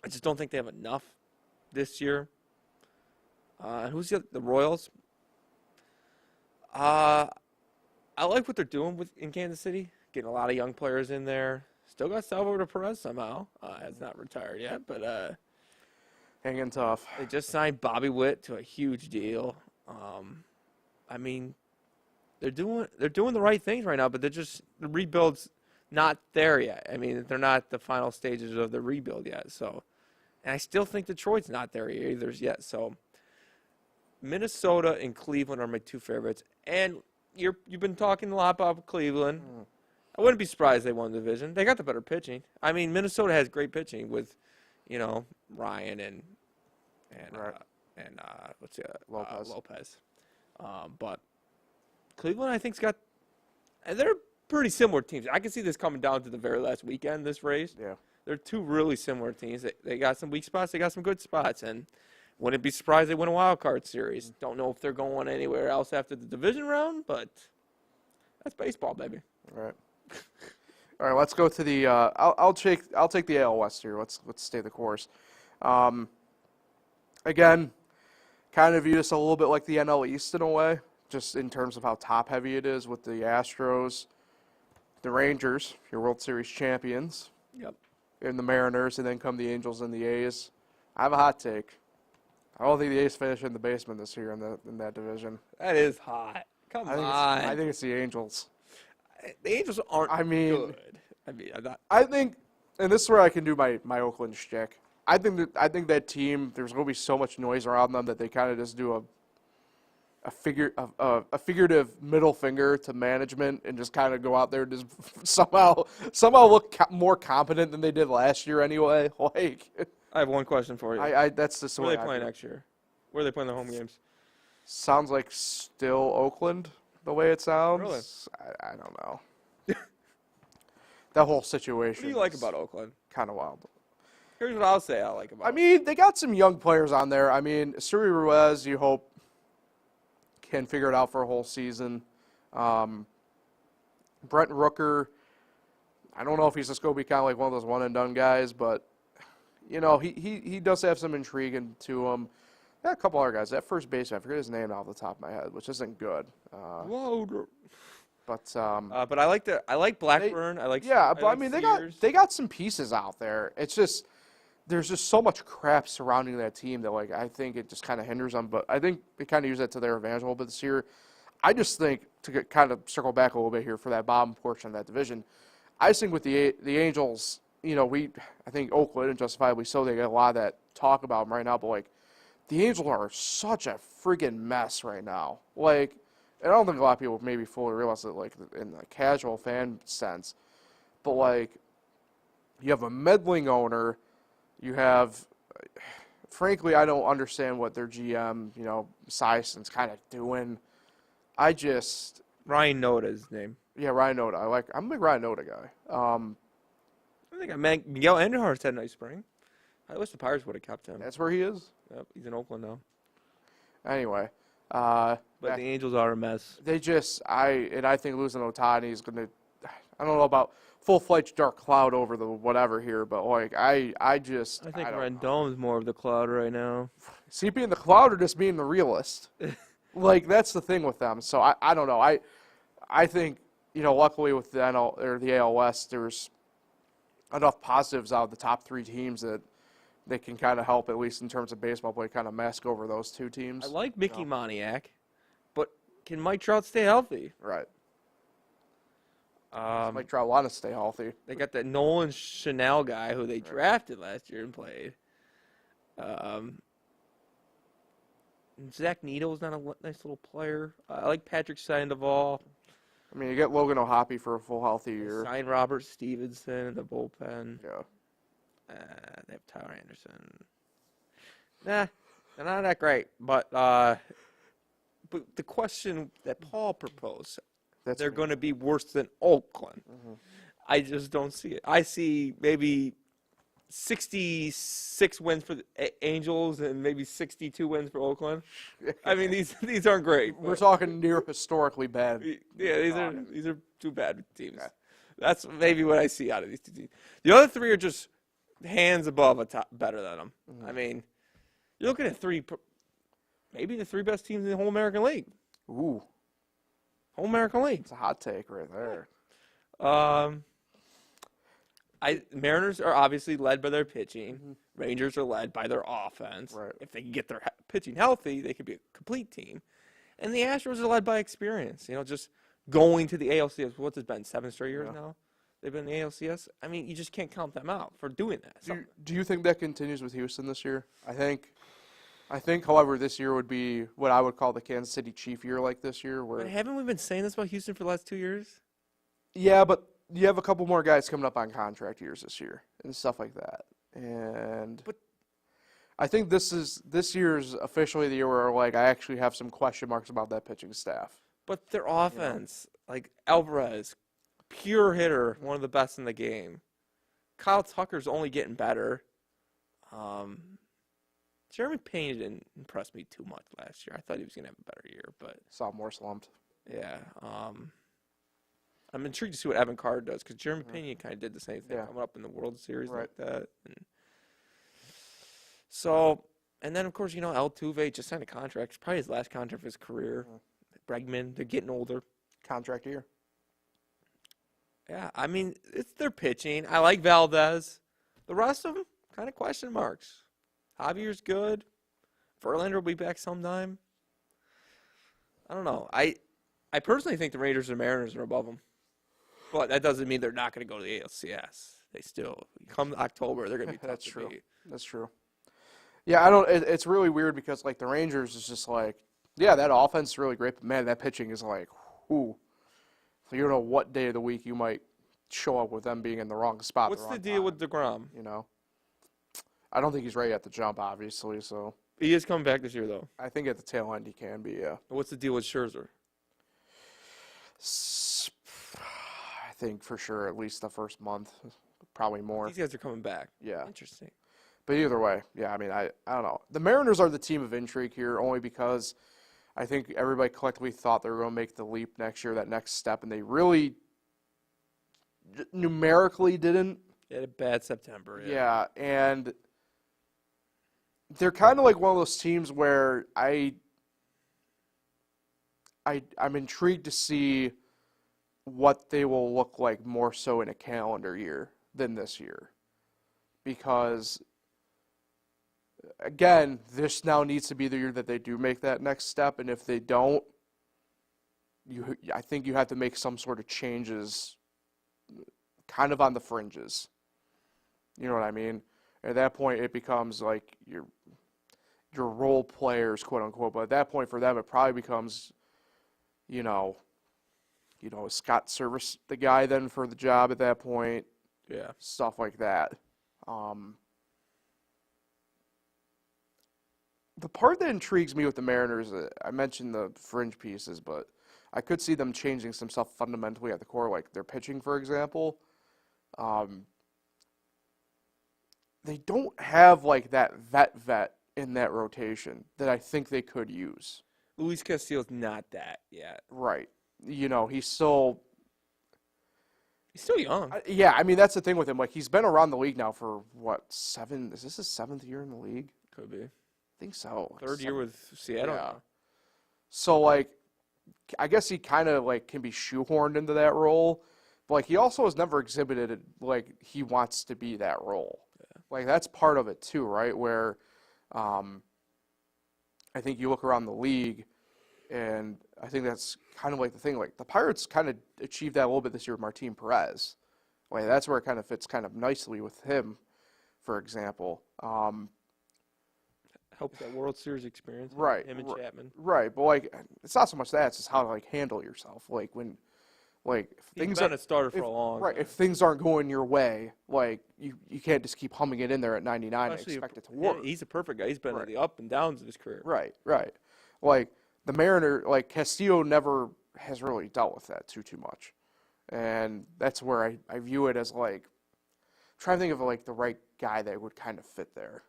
just don't think they have enough this year. Who's the Royals? I like what they're doing in Kansas City, getting a lot of young players in there. Still got Salvador Perez somehow. Has not retired yet, but hanging tough. They just signed Bobby Witt to a huge deal. I mean, they're doing the right things right now, but the rebuild's not there yet. I mean, they're not the final stages of the rebuild yet. So, and I still think Detroit's not there either yet. So, Minnesota and Cleveland are my two favorites. And you've been talking a lot about Cleveland. I wouldn't be surprised they won the division. They got the better pitching. I mean, Minnesota has great pitching with, Ryan and Lopez. But Cleveland, I think, they're pretty similar teams. I can see this coming down to the very last weekend, this race. Yeah. They're two really similar teams. They got some weak spots. They got some good spots. And wouldn't be surprised they win a wild card series. Don't know if they're going anywhere else after the division round, but that's baseball, baby. All right. All right, let's go to the I'll take the AL West here. Let's stay the course. Again, kind of view this a little bit like the NL East in a way, just in terms of how top-heavy it is with the Astros, the Rangers, your World Series champions, and the Mariners, and then come the Angels and the A's. I have a hot take. I don't think the A's finish in the basement this year in that division. That is hot. Come on. I think it's the Angels. The Angels aren't good. I think, and this is where I can do my Oakland shtick. I think that team, there's going to be so much noise around them that they kind of just do a figurative middle finger to management and just kind of go out there and just somehow look more competent than they did last year anyway. Like, I have one question for you. That's just the way Where are they playing next year? Where are they playing their home games? Sounds like still Oakland, the way it sounds. Really? I don't know. That whole situation. What do you like about Oakland? Kind of wild. Here's what I'll say I like about it. I mean, they got some young players on there. I mean, Suri Ruiz, you hope, can figure it out for a whole season. Brent Rooker, I don't know if he's just going to be kind of like one of those one-and-done guys, but, he does have some intrigue to him. Yeah, a couple other guys. That first baseman, I forget his name off the top of my head, which isn't good. Loader. But But I like Blackburn. but I mean they got some pieces out there. It's just there's just so much crap surrounding that team that like I think it just kind of hinders them. But I think they kind of use that to their advantage a little bit this year. I just think kind of circle back a little bit here for that bottom portion of that division. I just think with the Angels, I think Oakland and justifiably so they get a lot of that talk about them right now. But like the Angels are such a friggin' mess right now. Like. And I don't think a lot of people maybe fully realize it, like, in the casual fan sense. But, like, you have a meddling owner. You have, frankly, I don't understand what their GM, Sison's kind of doing. Ryan Noda is his name. Yeah, Ryan Noda. I'm a big Ryan Noda guy. I think Miguel Andujar's had a nice spring. I wish the Pirates would have kept him. That's where he is? Yep, he's in Oakland now. Anyway. But the Angels are a mess. They I think losing Ohtani is going to, I don't know about full-fledged dark cloud over the whatever here, but like I think Rendon's more of the cloud right now. See, being the cloud or just being the realist? Like that's the thing with them. So I don't know. I think luckily with the NL or the AL West, there's enough positives out of the top three teams that they can kind of help, at least in terms of baseball play, kind of mask over those two teams. I like Mickey Moniak, but can Mike Trout stay healthy? Right. Mike Trout want to stay healthy. They got that Nolan Chanel guy who they drafted last year and played. Zach Neto's not a nice little player. I like Patrick Sandoval. I mean, you get Logan O'Hoppe for a full healthy year. Sign Robert Stevenson in the bullpen. Yeah. They have Tyler Anderson. Nah, they're not that great. But the question that Paul proposed, they're going to be worse than Oakland. Mm-hmm. I just don't see it. I see maybe 66 wins for the Angels and maybe 62 wins for Oakland. I mean, these aren't great. We're talking near historically bad. Yeah, these are two bad teams. Okay. That's maybe what I see out of these two teams. The other three are just hands above better than them. Mm-hmm. I mean, you're looking at maybe the three best teams in the whole American League. Ooh. Whole American League. It's a hot take right there. Mariners are obviously led by their pitching. Mm-hmm. Rangers are led by their offense. Right. If they can get their pitching healthy, they could be a complete team. And the Astros are led by experience. Just going to the ALCS. What's it been, 7 straight years now? They've been in the ALCS. I mean, you just can't count them out for doing that. Do you think that continues with Houston this year? I think, however, this year would be what I would call the Kansas City Chief year like this year. But haven't we been saying this about Houston for the last 2 years? Yeah, but you have a couple more guys coming up on contract years this year and stuff like that. But I think this year's officially the year where I actually have some question marks about that pitching staff. But their offense, like Alvarez, pure hitter, one of the best in the game. Kyle Tucker's only getting better. Jeremy Pena didn't impress me too much last year. I thought he was going to have a better year, but sophomore slumped. Yeah. I'm intrigued to see what Evan Carter does because Jeremy Pena kind of did the same thing coming up in the World Series like that. And then, of course, Altuve just signed a contract. It's probably his last contract of his career. Bregman, they're getting older. Contract year. Yeah, I mean, it's their pitching. I like Valdez. The rest of them, kind of question marks. Javier's good. Verlander will be back sometime. I don't know. I personally think the Rangers and Mariners are above them. But that doesn't mean they're not going to go to the ALCS. They still, come October, they're going to be tough That's to true. beat. That's true. Yeah, it's really weird because, the Rangers is just that offense is really great, but, man, that pitching is ooh. So you don't know what day of the week you might show up with them being in the wrong spot. What's the deal with DeGrom? I don't think he's ready at the jump, obviously. So He is coming back this year, though. I think at the tail end he can be, yeah. What's the deal with Scherzer? I think for sure at least the first month, probably more. These guys are coming back. Yeah. Interesting. But either way, yeah, I mean, I don't know. The Mariners are the team of intrigue here only because I think everybody collectively thought they were going to make the leap next year, that next step, and they really numerically didn't. They had a bad September. Yeah, and they're kind of like one of those teams where I'm intrigued to see what they will look like more so in a calendar year than this year. Because, again, this now needs to be the year that they do make that next step, and if they don't, I think you have to make some sort of changes kind of on the fringes. You know what I mean? At that point, it becomes like your role players, quote unquote. But at that point, for them, it probably becomes, is Scott Service the guy then for the job at that point? Yeah. Stuff like that. The part that intrigues me with the Mariners, I mentioned the fringe pieces, but I could see them changing some stuff fundamentally at the core, like their pitching, for example. They don't have like that vet in that rotation that I think they could use. Luis Castillo's not that yet. Right. He's still young. Yeah, I mean, that's the thing with him. Like, he's been around the league now for, is this his 7th year in the league? Could be. I think so. Third year with Seattle. Yeah. So, like, I guess he kind of, like, can be shoehorned into that role. But, like, he also has never exhibited, like, he wants to be that role. Yeah. Like, that's part of it, too, right? Where I think you look around the league, and I think that's kind of like the thing. Like, the Pirates kind of achieved that a little bit this year with Martin Perez. Like, that's where it kind of fits kind of nicely with him, for example. Helps that World Series experience. Right. Him and Chapman. Right. But, like, it's not so much that. It's just how to, like, handle yourself. Like, when, like, if He's been a starter for a long time. If things aren't going your way, like, you can't just keep humming it in there at 99 and expect it to work. Yeah, he's a perfect guy. He's been in the up and downs of his career. Right. Like, the Mariner, like, Castillo never has really dealt with that too much. And that's where I view it as, like, I'm trying to think of, like, the right guy that would kind of fit there.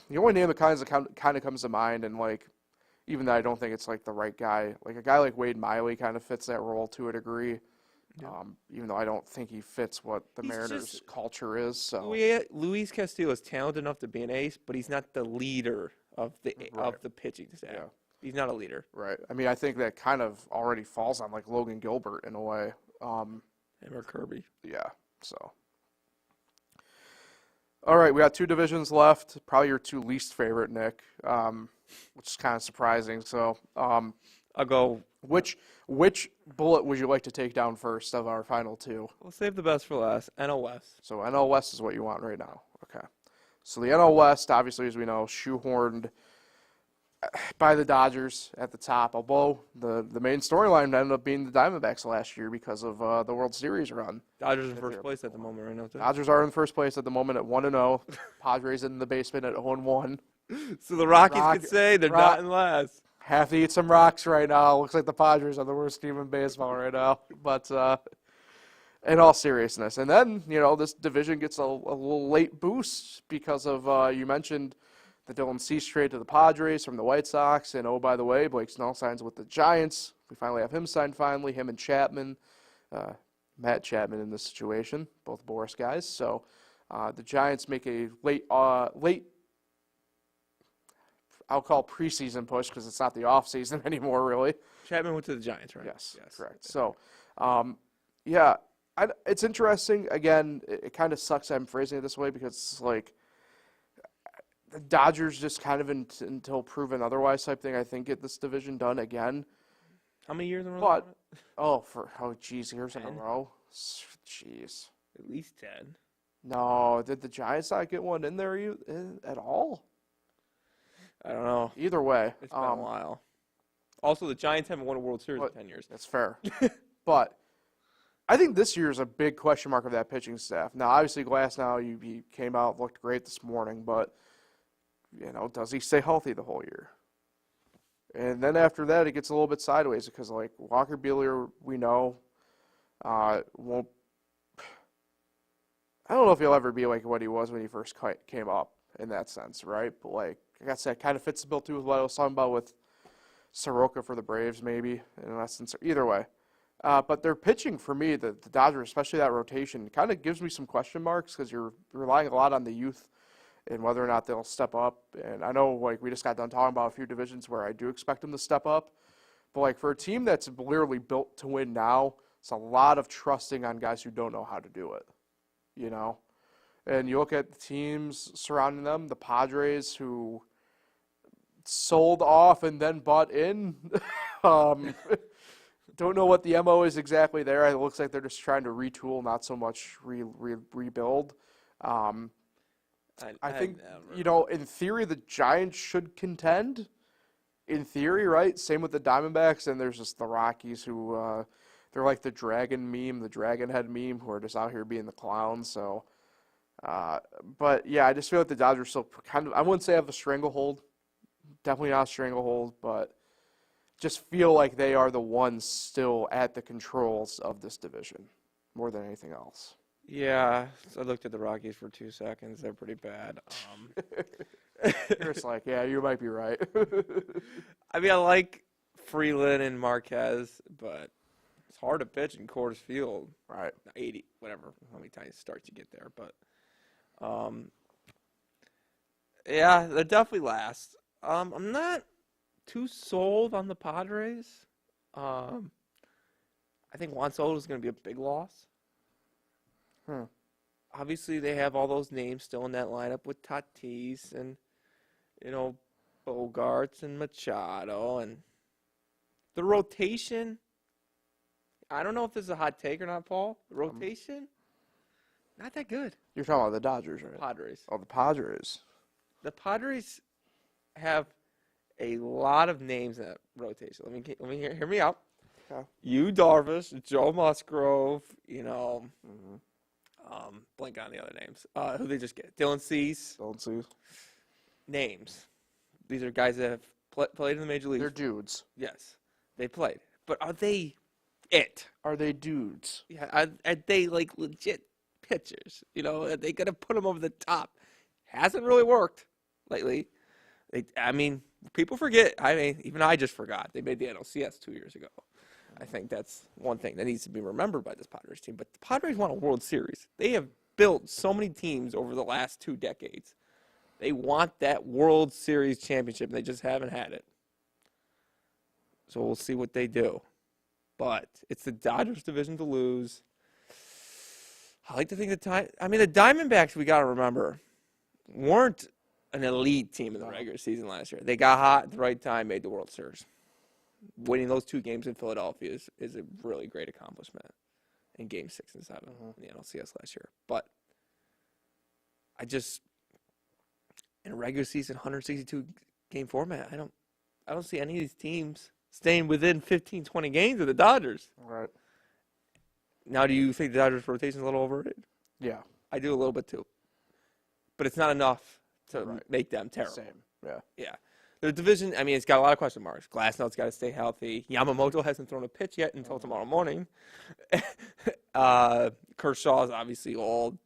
The only name that kind of comes to mind, and, like, even though I don't think it's, like, the right guy, like, a guy like Wade Miley kind of fits that role to a degree. Yeah. Even though I don't think he fits what the Mariners' culture is. So Luis Castillo is talented enough to be an ace, but he's not the leader of the pitching staff. Yeah. He's not a leader. Right. I mean, I think that kind of already falls on, like, Logan Gilbert in a way. Him or Kirby. Yeah. So. All right, we got 2 divisions left. Probably your 2 least favorite, Nick, which is kind of surprising. So, I'll go. Which bullet would you like to take down first of our final 2? We'll save the best for last. NL West. So NL West is what you want right now. Okay. So the NL West, obviously, as we know, shoehorned by the Dodgers at the top. Although the main storyline ended up being the Diamondbacks last year because of the World Series run. Dodgers in first place at the moment right now, too. Dodgers are in first place at the moment at 1-0. Padres in the basement at 0-1. So the Rockies could say they're not in last. Have to eat some rocks right now. Looks like the Padres are the worst team in baseball right now. But in all seriousness. And then, this division gets a little late boost because of, you mentioned the Dylan Cease trade to the Padres from the White Sox. And, oh, by the way, Blake Snell signs with the Giants. We finally have him signed finally, him and Chapman. Matt Chapman in this situation, both Boris guys. So the Giants make a late I'll call preseason push because it's not the offseason anymore, really. Chapman went to the Giants, right? Yes. Correct. So, yeah, it's interesting. Again, it kind of sucks I'm phrasing it this way because it's like the Dodgers just kind of until proven otherwise type thing, I think, get this division done again. How many years in a row? Years in a row? Jeez. At least 10. No, did the Giants not get one in there at all? I don't know. Either way. It's been a while. Also, the Giants haven't won a World Series in 10 years. That's fair. But I think this year is a big question mark of that pitching staff. Now, obviously, Glasnow, he came out, looked great this morning, but, does he stay healthy the whole year? And then after that, it gets a little bit sideways because, like, Walker Buehler, we know, won't – I don't know if he'll ever be like what he was when he first came up in that sense, right? But, like I said, kind of fits the bill, too, with what I was talking about with Soroka for the Braves, maybe, in essence. Either way. But their pitching, for me, the Dodgers, especially that rotation, kind of gives me some question marks because you're relying a lot on the youth and whether or not they'll step up. And I know, like, we just got done talking about a few divisions where I do expect them to step up. But, like, for a team that's literally built to win now, it's a lot of trusting on guys who don't know how to do it, you know? And you look at the teams surrounding them, the Padres, who sold off and then bought in. Don't know what the MO is exactly there. It looks like they're just trying to retool, not so much rebuild. I think, you know, in theory, the Giants should contend. In theory, right? Same with the Diamondbacks, and there's just the Rockies who, they're like the dragon meme, the dragon head meme, who are just out here being the clowns. So, but yeah, I just feel like the Dodgers still kind of, I wouldn't say have a stranglehold. Definitely not a stranglehold, but just feel like they are the ones still at the controls of this division more than anything else. Yeah, so I looked at the Rockies for 2 seconds. They're pretty bad. You're just like, yeah, you might be right. I mean, I like Freeland and Marquez, but it's hard to pitch in Coors Field. Right. 80, whatever, how many times starts you get there. But, yeah, they're definitely last. I'm not too sold on the Padres. I think Juan Soto is going to be a big loss. Obviously, they have all those names still in that lineup with Tatis and, you know, Bogarts and Machado. And the rotation, I don't know if this is a hot take or not, Paul. The rotation, not that good. You're talking about the Dodgers, right? Padres. Oh, the Padres. The Padres have a lot of names in that rotation. Let me hear me out. Okay. Yu Darvish, Joe Musgrove, you know, blank on the other names. Who they just get? Dylan Cease. Don't see. Names. These are guys that have played in the major leagues. They're dudes. Yes, they played. But are they it? Are they dudes? Yeah, are they like legit pitchers? You know, are they going to put them over the top? Hasn't really worked lately. I mean, people forget. I mean, even I just forgot. They made the NLCS 2 years ago. I think that's one thing that needs to be remembered by this Padres team. But the Padres won a World Series. They have built so many teams over the last 2 decades. They want that World Series championship, and they just haven't had it. So we'll see what they do. But it's the Dodgers division to lose. I like to think the Diamondbacks, we got to remember, weren't an elite team in the regular season last year. They got hot at the right time, made the World Series. Winning those 2 games in Philadelphia is a really great accomplishment in Game 6 and 7 in the NLCS last year. But I just, in a regular season 162 game format, I don't see any of these teams staying within 15, 20 games of the Dodgers. Right. Now, do you think the Dodgers rotation is a little overrated? Yeah. I do a little bit too. But it's not enough to make them terrible. Same. Yeah. Yeah. The division, I mean, it's got a lot of question marks. Glasnow's got to stay healthy. Yamamoto hasn't thrown a pitch yet until tomorrow morning. Kershaw's obviously old.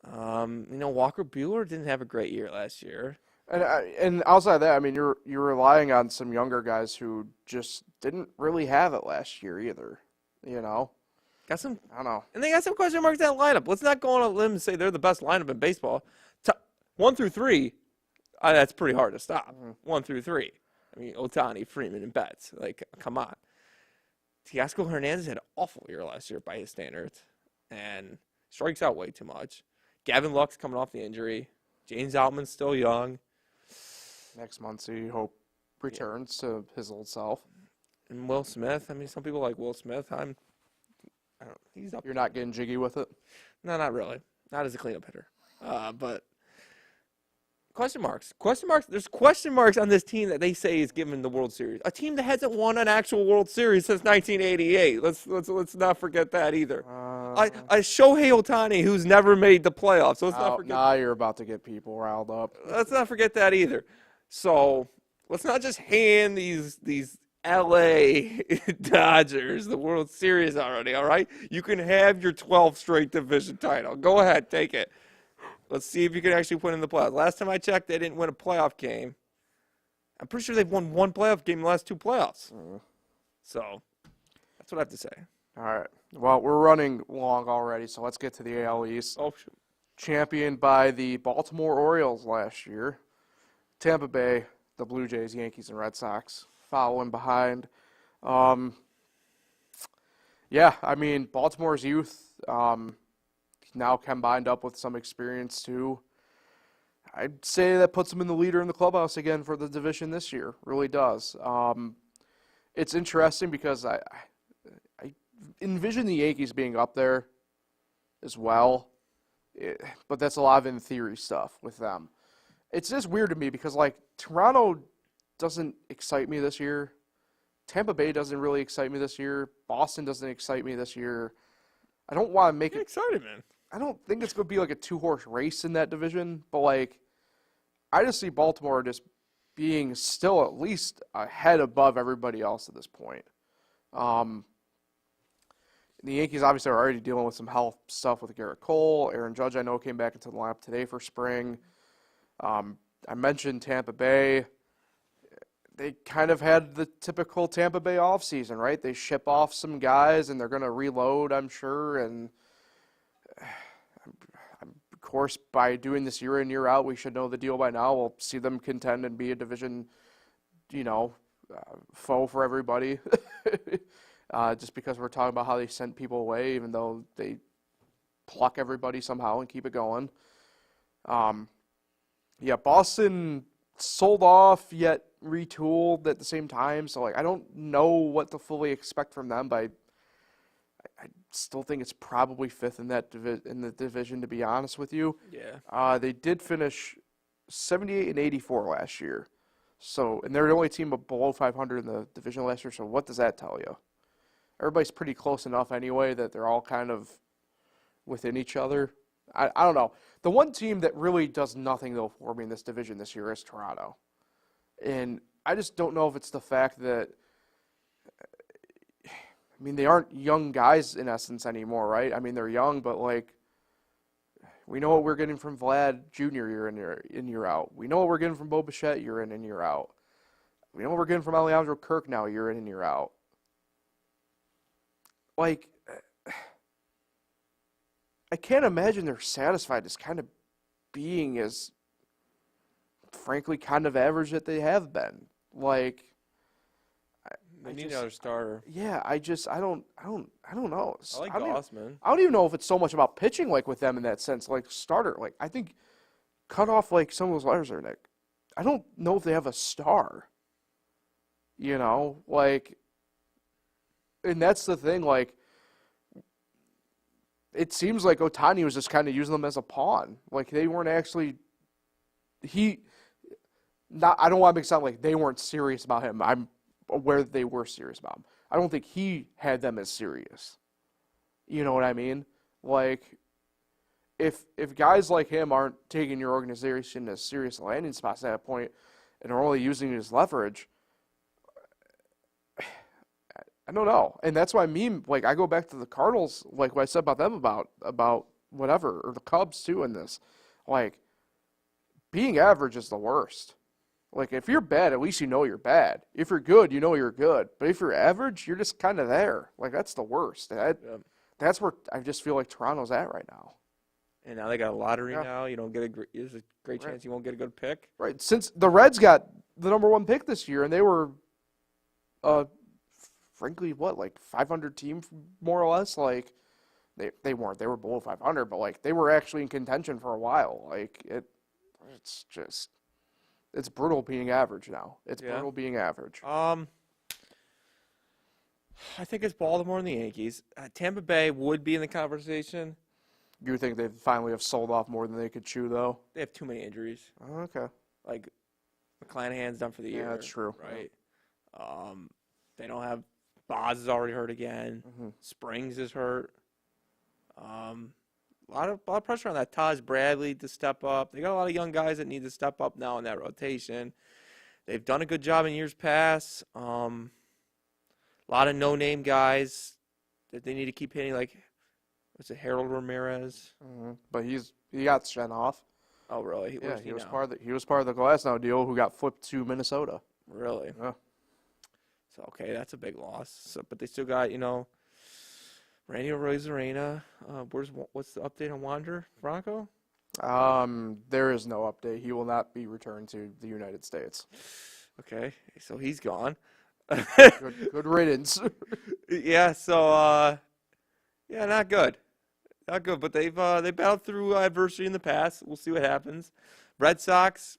You know, Walker Buehler didn't have a great year last year. And outside of that, I mean, you're relying on some younger guys who just didn't really have it last year either. You know, Got some, I don't know. and they got some question marks in that lineup. Let's not go on a limb and say they're the best lineup in baseball. 1 through 3, that's pretty hard to stop. 1 through 3. I mean, Ohtani, Freeman, and Betts. Like, come on. Teoscar Hernandez had an awful year last year by his standards, and strikes out way too much. Gavin Lux coming off the injury. James Outman's still young. Next month, you hope returns to his old self. And Will Smith. I mean, some people like Will Smith. I don't know. He's up. You're not getting jiggy with it? No, not really. Not as a cleanup hitter. But question marks. Question marks. There's question marks on this team that they say is given the World Series. A team that hasn't won an actual World Series since 1988. Let's not forget that either. A Shohei Ohtani who's never made the playoffs. So let's not forget. Now you're about to get people riled up. Let's not forget that either. So let's not just hand these LA Dodgers the World Series already, all right? You can have your 12th straight division title. Go ahead, take it. Let's see if you can actually win in the playoffs. Last time I checked, they didn't win a playoff game. I'm pretty sure they've won 1 playoff game in the last 2 playoffs. So that's what I have to say. All right. Well, we're running long already, so let's get to the AL East. Oh, shoot. championed by the Baltimore Orioles last year. Tampa Bay, the Blue Jays, Yankees, and Red Sox following behind. Yeah, I mean, Baltimore's youth now combined up with some experience too. I'd say that puts them in the leader in the clubhouse again for the division this year. Really does. It's interesting because I envision the Yankees being up there as well, but that's a lot of in theory stuff with them. It's just weird to me because like Toronto doesn't excite me this year. Tampa Bay doesn't really excite me this year. Boston doesn't excite me this year. I don't want to make Get it excited, man. I don't think it's going to be like a two-horse race in that division, but like I just see Baltimore just being still at least a head above everybody else at this point. The Yankees obviously are already dealing with some health stuff with Garrett Cole. Aaron Judge, I know, came back into the lineup today for spring. I mentioned Tampa Bay. They kind of had the typical Tampa Bay offseason, right? They ship off some guys, and they're going to reload, I'm sure. And, of course, by doing this year in, year out, we should know the deal by now. We'll see them contend and be a division, foe for everybody. Just because we're talking about how they sent people away, even though they pluck everybody somehow and keep it going. Boston sold off yet retooled at the same time, so like I don't know what to fully expect from them, but I still think it's probably fifth in that in the division, to be honest with you. Yeah. They did finish 78 and 84 last year, and they're the only team below 500 in the division last year. So what does that tell you? Everybody's pretty close enough anyway that they're all kind of within each other. I don't know. The one team that really does nothing, though, for me in this division this year is Toronto. And I just don't know if it's the fact that, they aren't young guys in essence anymore, right? They're young, but, we know what we're getting from Vlad Jr. year in, year out. We know what we're getting from Bo Bichette year in and year out. We know what we're getting from Alejandro Kirk now year in and year out. I can't imagine they're satisfied just kind of being as, frankly, kind of average that they have been. They need another starter. Yeah, I don't know. I like Gossman. I don't even know if it's so much about pitching, with them in that sense, starter. I think cut off, some of those letters there, Nick. I don't know if they have a star. And that's the thing, it seems like Ohtani was just kind of using them as a pawn. They weren't actually I don't want to make it sound like they weren't serious about him. I'm aware that they were serious about him. I don't think he had them as serious. You know what I mean? If guys like him aren't taking your organization as serious landing spots at that point and are only using it as leverage, I don't know. And that's why I go back to the Cardinals, what I said about them about whatever, or the Cubs too in this. Being average is the worst. If you're bad, at least you know you're bad. If you're good, you know you're good. But if you're average, you're just kind of there. That's the worst. That's where I just feel like Toronto's at right now. And now they got a lottery now. You don't get there's a great chance you won't get a good pick. Right. Since the Reds got the number one pick this year, and they were, frankly, 500 team more or less. They weren't. They were below 500, but they were actually in contention for a while. It's brutal being average now. It's brutal being average. I think it's Baltimore and the Yankees. Tampa Bay would be in the conversation. You think they finally have sold off more than they could chew, though? They have too many injuries. Oh, okay. McClanahan's done for the year. Yeah, that's true. Right. They don't have Boz is already hurt again. Mm-hmm. Springs is hurt. A lot of pressure on that Taj Bradley to step up. They got a lot of young guys that need to step up now in that rotation. They've done a good job in years past. A lot of no-name guys that they need to keep hitting, what's it, Harold Ramirez? Mm-hmm. But he got sent off. Oh, really? He was part of the Glasnow deal, who got flipped to Minnesota. Really? Yeah. So, okay, that's a big loss. So, but they still got, Randy Arozarena. What's the update on Wander Bronco? There is no update. He will not be returned to the United States. Okay, so he's gone. Good riddance. Yeah, so yeah, not good. Not good, but they've they battled through adversity in the past. We'll see what happens. Red Sox,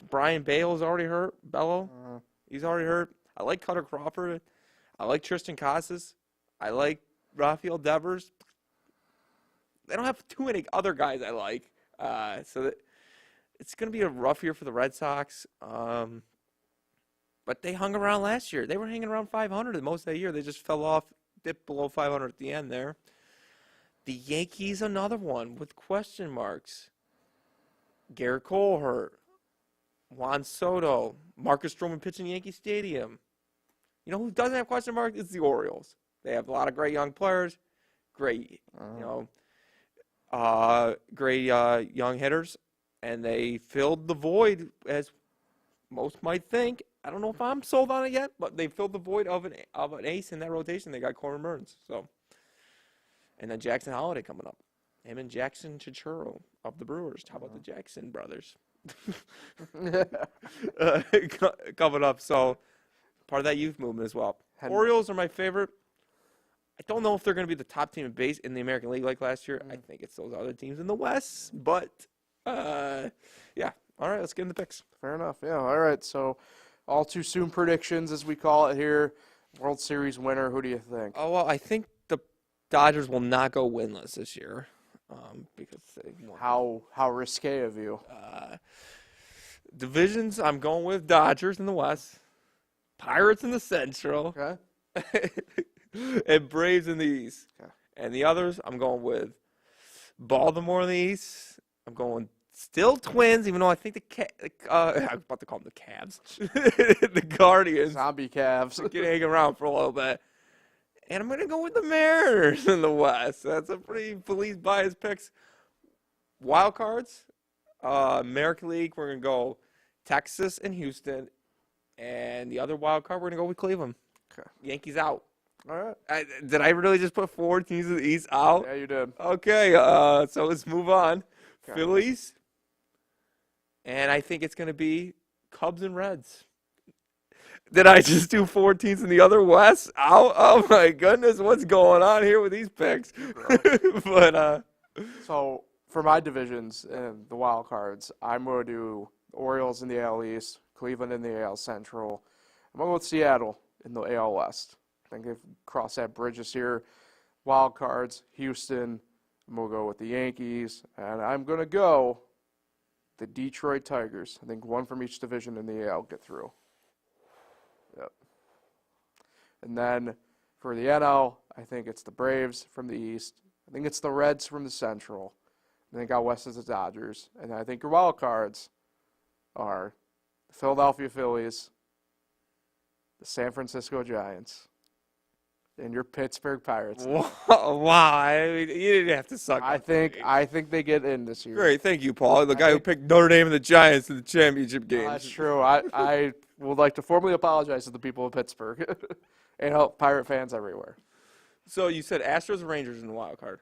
Brian Bale's already hurt. Bello, he's already hurt. I like Cutter Crawford. I like Tristan Casas. I like Rafael Devers. They don't have too many other guys I like. It's going to be a rough year for the Red Sox. But they hung around last year. They were hanging around 500 the most of the year. They just fell off, dipped below 500 at the end there. The Yankees, another one with question marks. Garrett Cole hurt. Juan Soto. Marcus Stroman pitching Yankee Stadium. You know who doesn't have question marks? It's the Orioles. They have a lot of great young players, great, great young hitters, and they filled the void, as most might think. I don't know if I'm sold on it yet, but they filled the void of an ace in that rotation. They got Corbin Burns, and then Jackson Holiday coming up. Him and Jackson Chichiro of the Brewers. How about the Jackson brothers? Coming up, so part of that youth movement as well. Orioles are my favorite. I don't know if they're going to be the top team in the American League like last year. I think it's those other teams in the West, but yeah. All right, let's get in the picks. Fair enough. Yeah. All right. So, all too soon predictions, as we call it here. World Series winner. Who do you think? Oh well, I think the Dodgers will not go winless this year because they won. How risque of you? Divisions, I'm going with Dodgers in the West, Pirates in the Central, Okay. and Braves in the East. Okay. And the others, I'm going with Baltimore in the East. I'm going still Twins, even though I think I'm about to call them the Cavs, the Guardians. Zombie Cavs. Get hanging around for a little bit. And I'm going to go with the Mariners in the West. That's a pretty Felice biased picks. Wild cards, American League, we're going to go Texas and Houston. And the other wild card, we're going to go with Cleveland. Okay. Yankees out. All right. Did I really just put 4 teams in the East out? Yeah, you did. Okay, so let's move on. Okay. Phillies. And I think it's going to be Cubs and Reds. Did I just do 4 teams in the other West? Oh my goodness, what's going on here with these picks? But So, for my divisions and the wild cards, I'm going to do Orioles in the AL East, Cleveland in the AL Central. I'm going to go with Seattle in the AL West. I think they've crossed that bridge this year. Wild cards, Houston. I'm going to go with the Yankees. And I'm going to go the Detroit Tigers. I think one from each division in the AL get through. Yep. And then for the NL, I think it's the Braves from the East. I think it's the Reds from the Central. I think out West is the Dodgers. And I think your wild cards are the Philadelphia Phillies, the San Francisco Giants, and your Pittsburgh Pirates. wow, I mean, you didn't have to suck. I think they get in this year. Great, thank you, Paul. The guy who picked Notre Dame and the Giants in the championship games. That's true. I would like to formally apologize to the people of Pittsburgh and help Pirate fans everywhere. So you said Astros and Rangers in the wild card.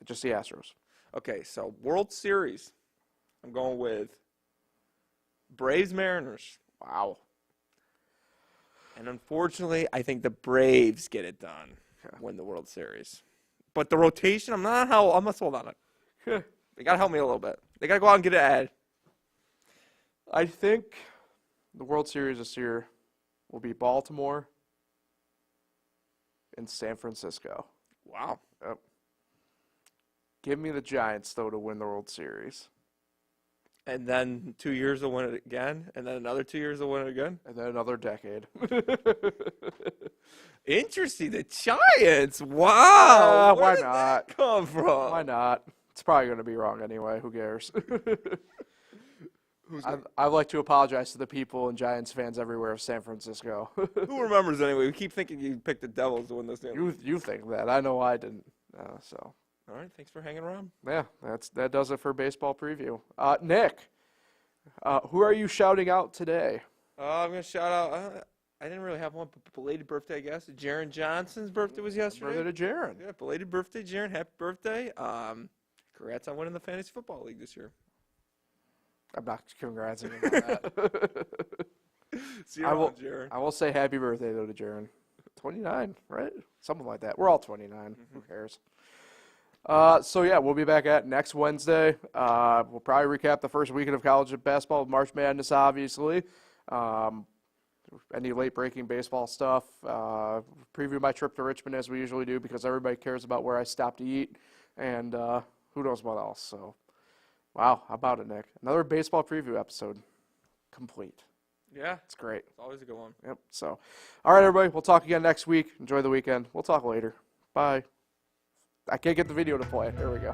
Just the Astros. Okay, so World Series. I'm going with Braves Mariners. Wow. And unfortunately, I think the Braves get it done, win the World Series. But the rotation, I'm not sold on it. They got to help me a little bit. They got to go out and get an ad. I think the World Series this year will be Baltimore and San Francisco. Wow. Yep. Give me the Giants, though, to win the World Series. And then 2 years they'll win it again. And then another 2 years they'll win it again. And then another decade. Interesting. The Giants. Wow. Why Where did not? that come from? Why not? It's probably going to be wrong anyway. Who cares? I'd like to apologize to the people and Giants fans everywhere of San Francisco. Who remembers anyway? We keep thinking you picked the Devils to win this game. You think that. I know I didn't. So. All right. Thanks for hanging around. Yeah, that does it for baseball preview. Nick, who are you shouting out today? I'm going to shout out, I didn't really have one, but belated birthday, I guess. Jaron Johnson's birthday was yesterday. Birthday to Jaron. Yeah, belated birthday, Jaron. Happy birthday. Congrats on winning the fantasy football league this year. I'm not congrating him on that. See you around, Jaron. I will say happy birthday, though, to Jaron. 29, right? Something like that. We're all 29. Mm-hmm. Who cares? So, yeah, we'll be back at next Wednesday. We'll probably recap the first weekend of college basketball with March Madness, obviously. Any late-breaking baseball stuff. Preview my trip to Richmond as we usually do because everybody cares about where I stop to eat. And who knows what else. So, wow, how about it, Nick? Another baseball preview episode complete. Yeah. It's great. It's always a good one. Yep. So, all right, everybody. We'll talk again next week. Enjoy the weekend. We'll talk later. Bye. I can't get the video to play. There we go.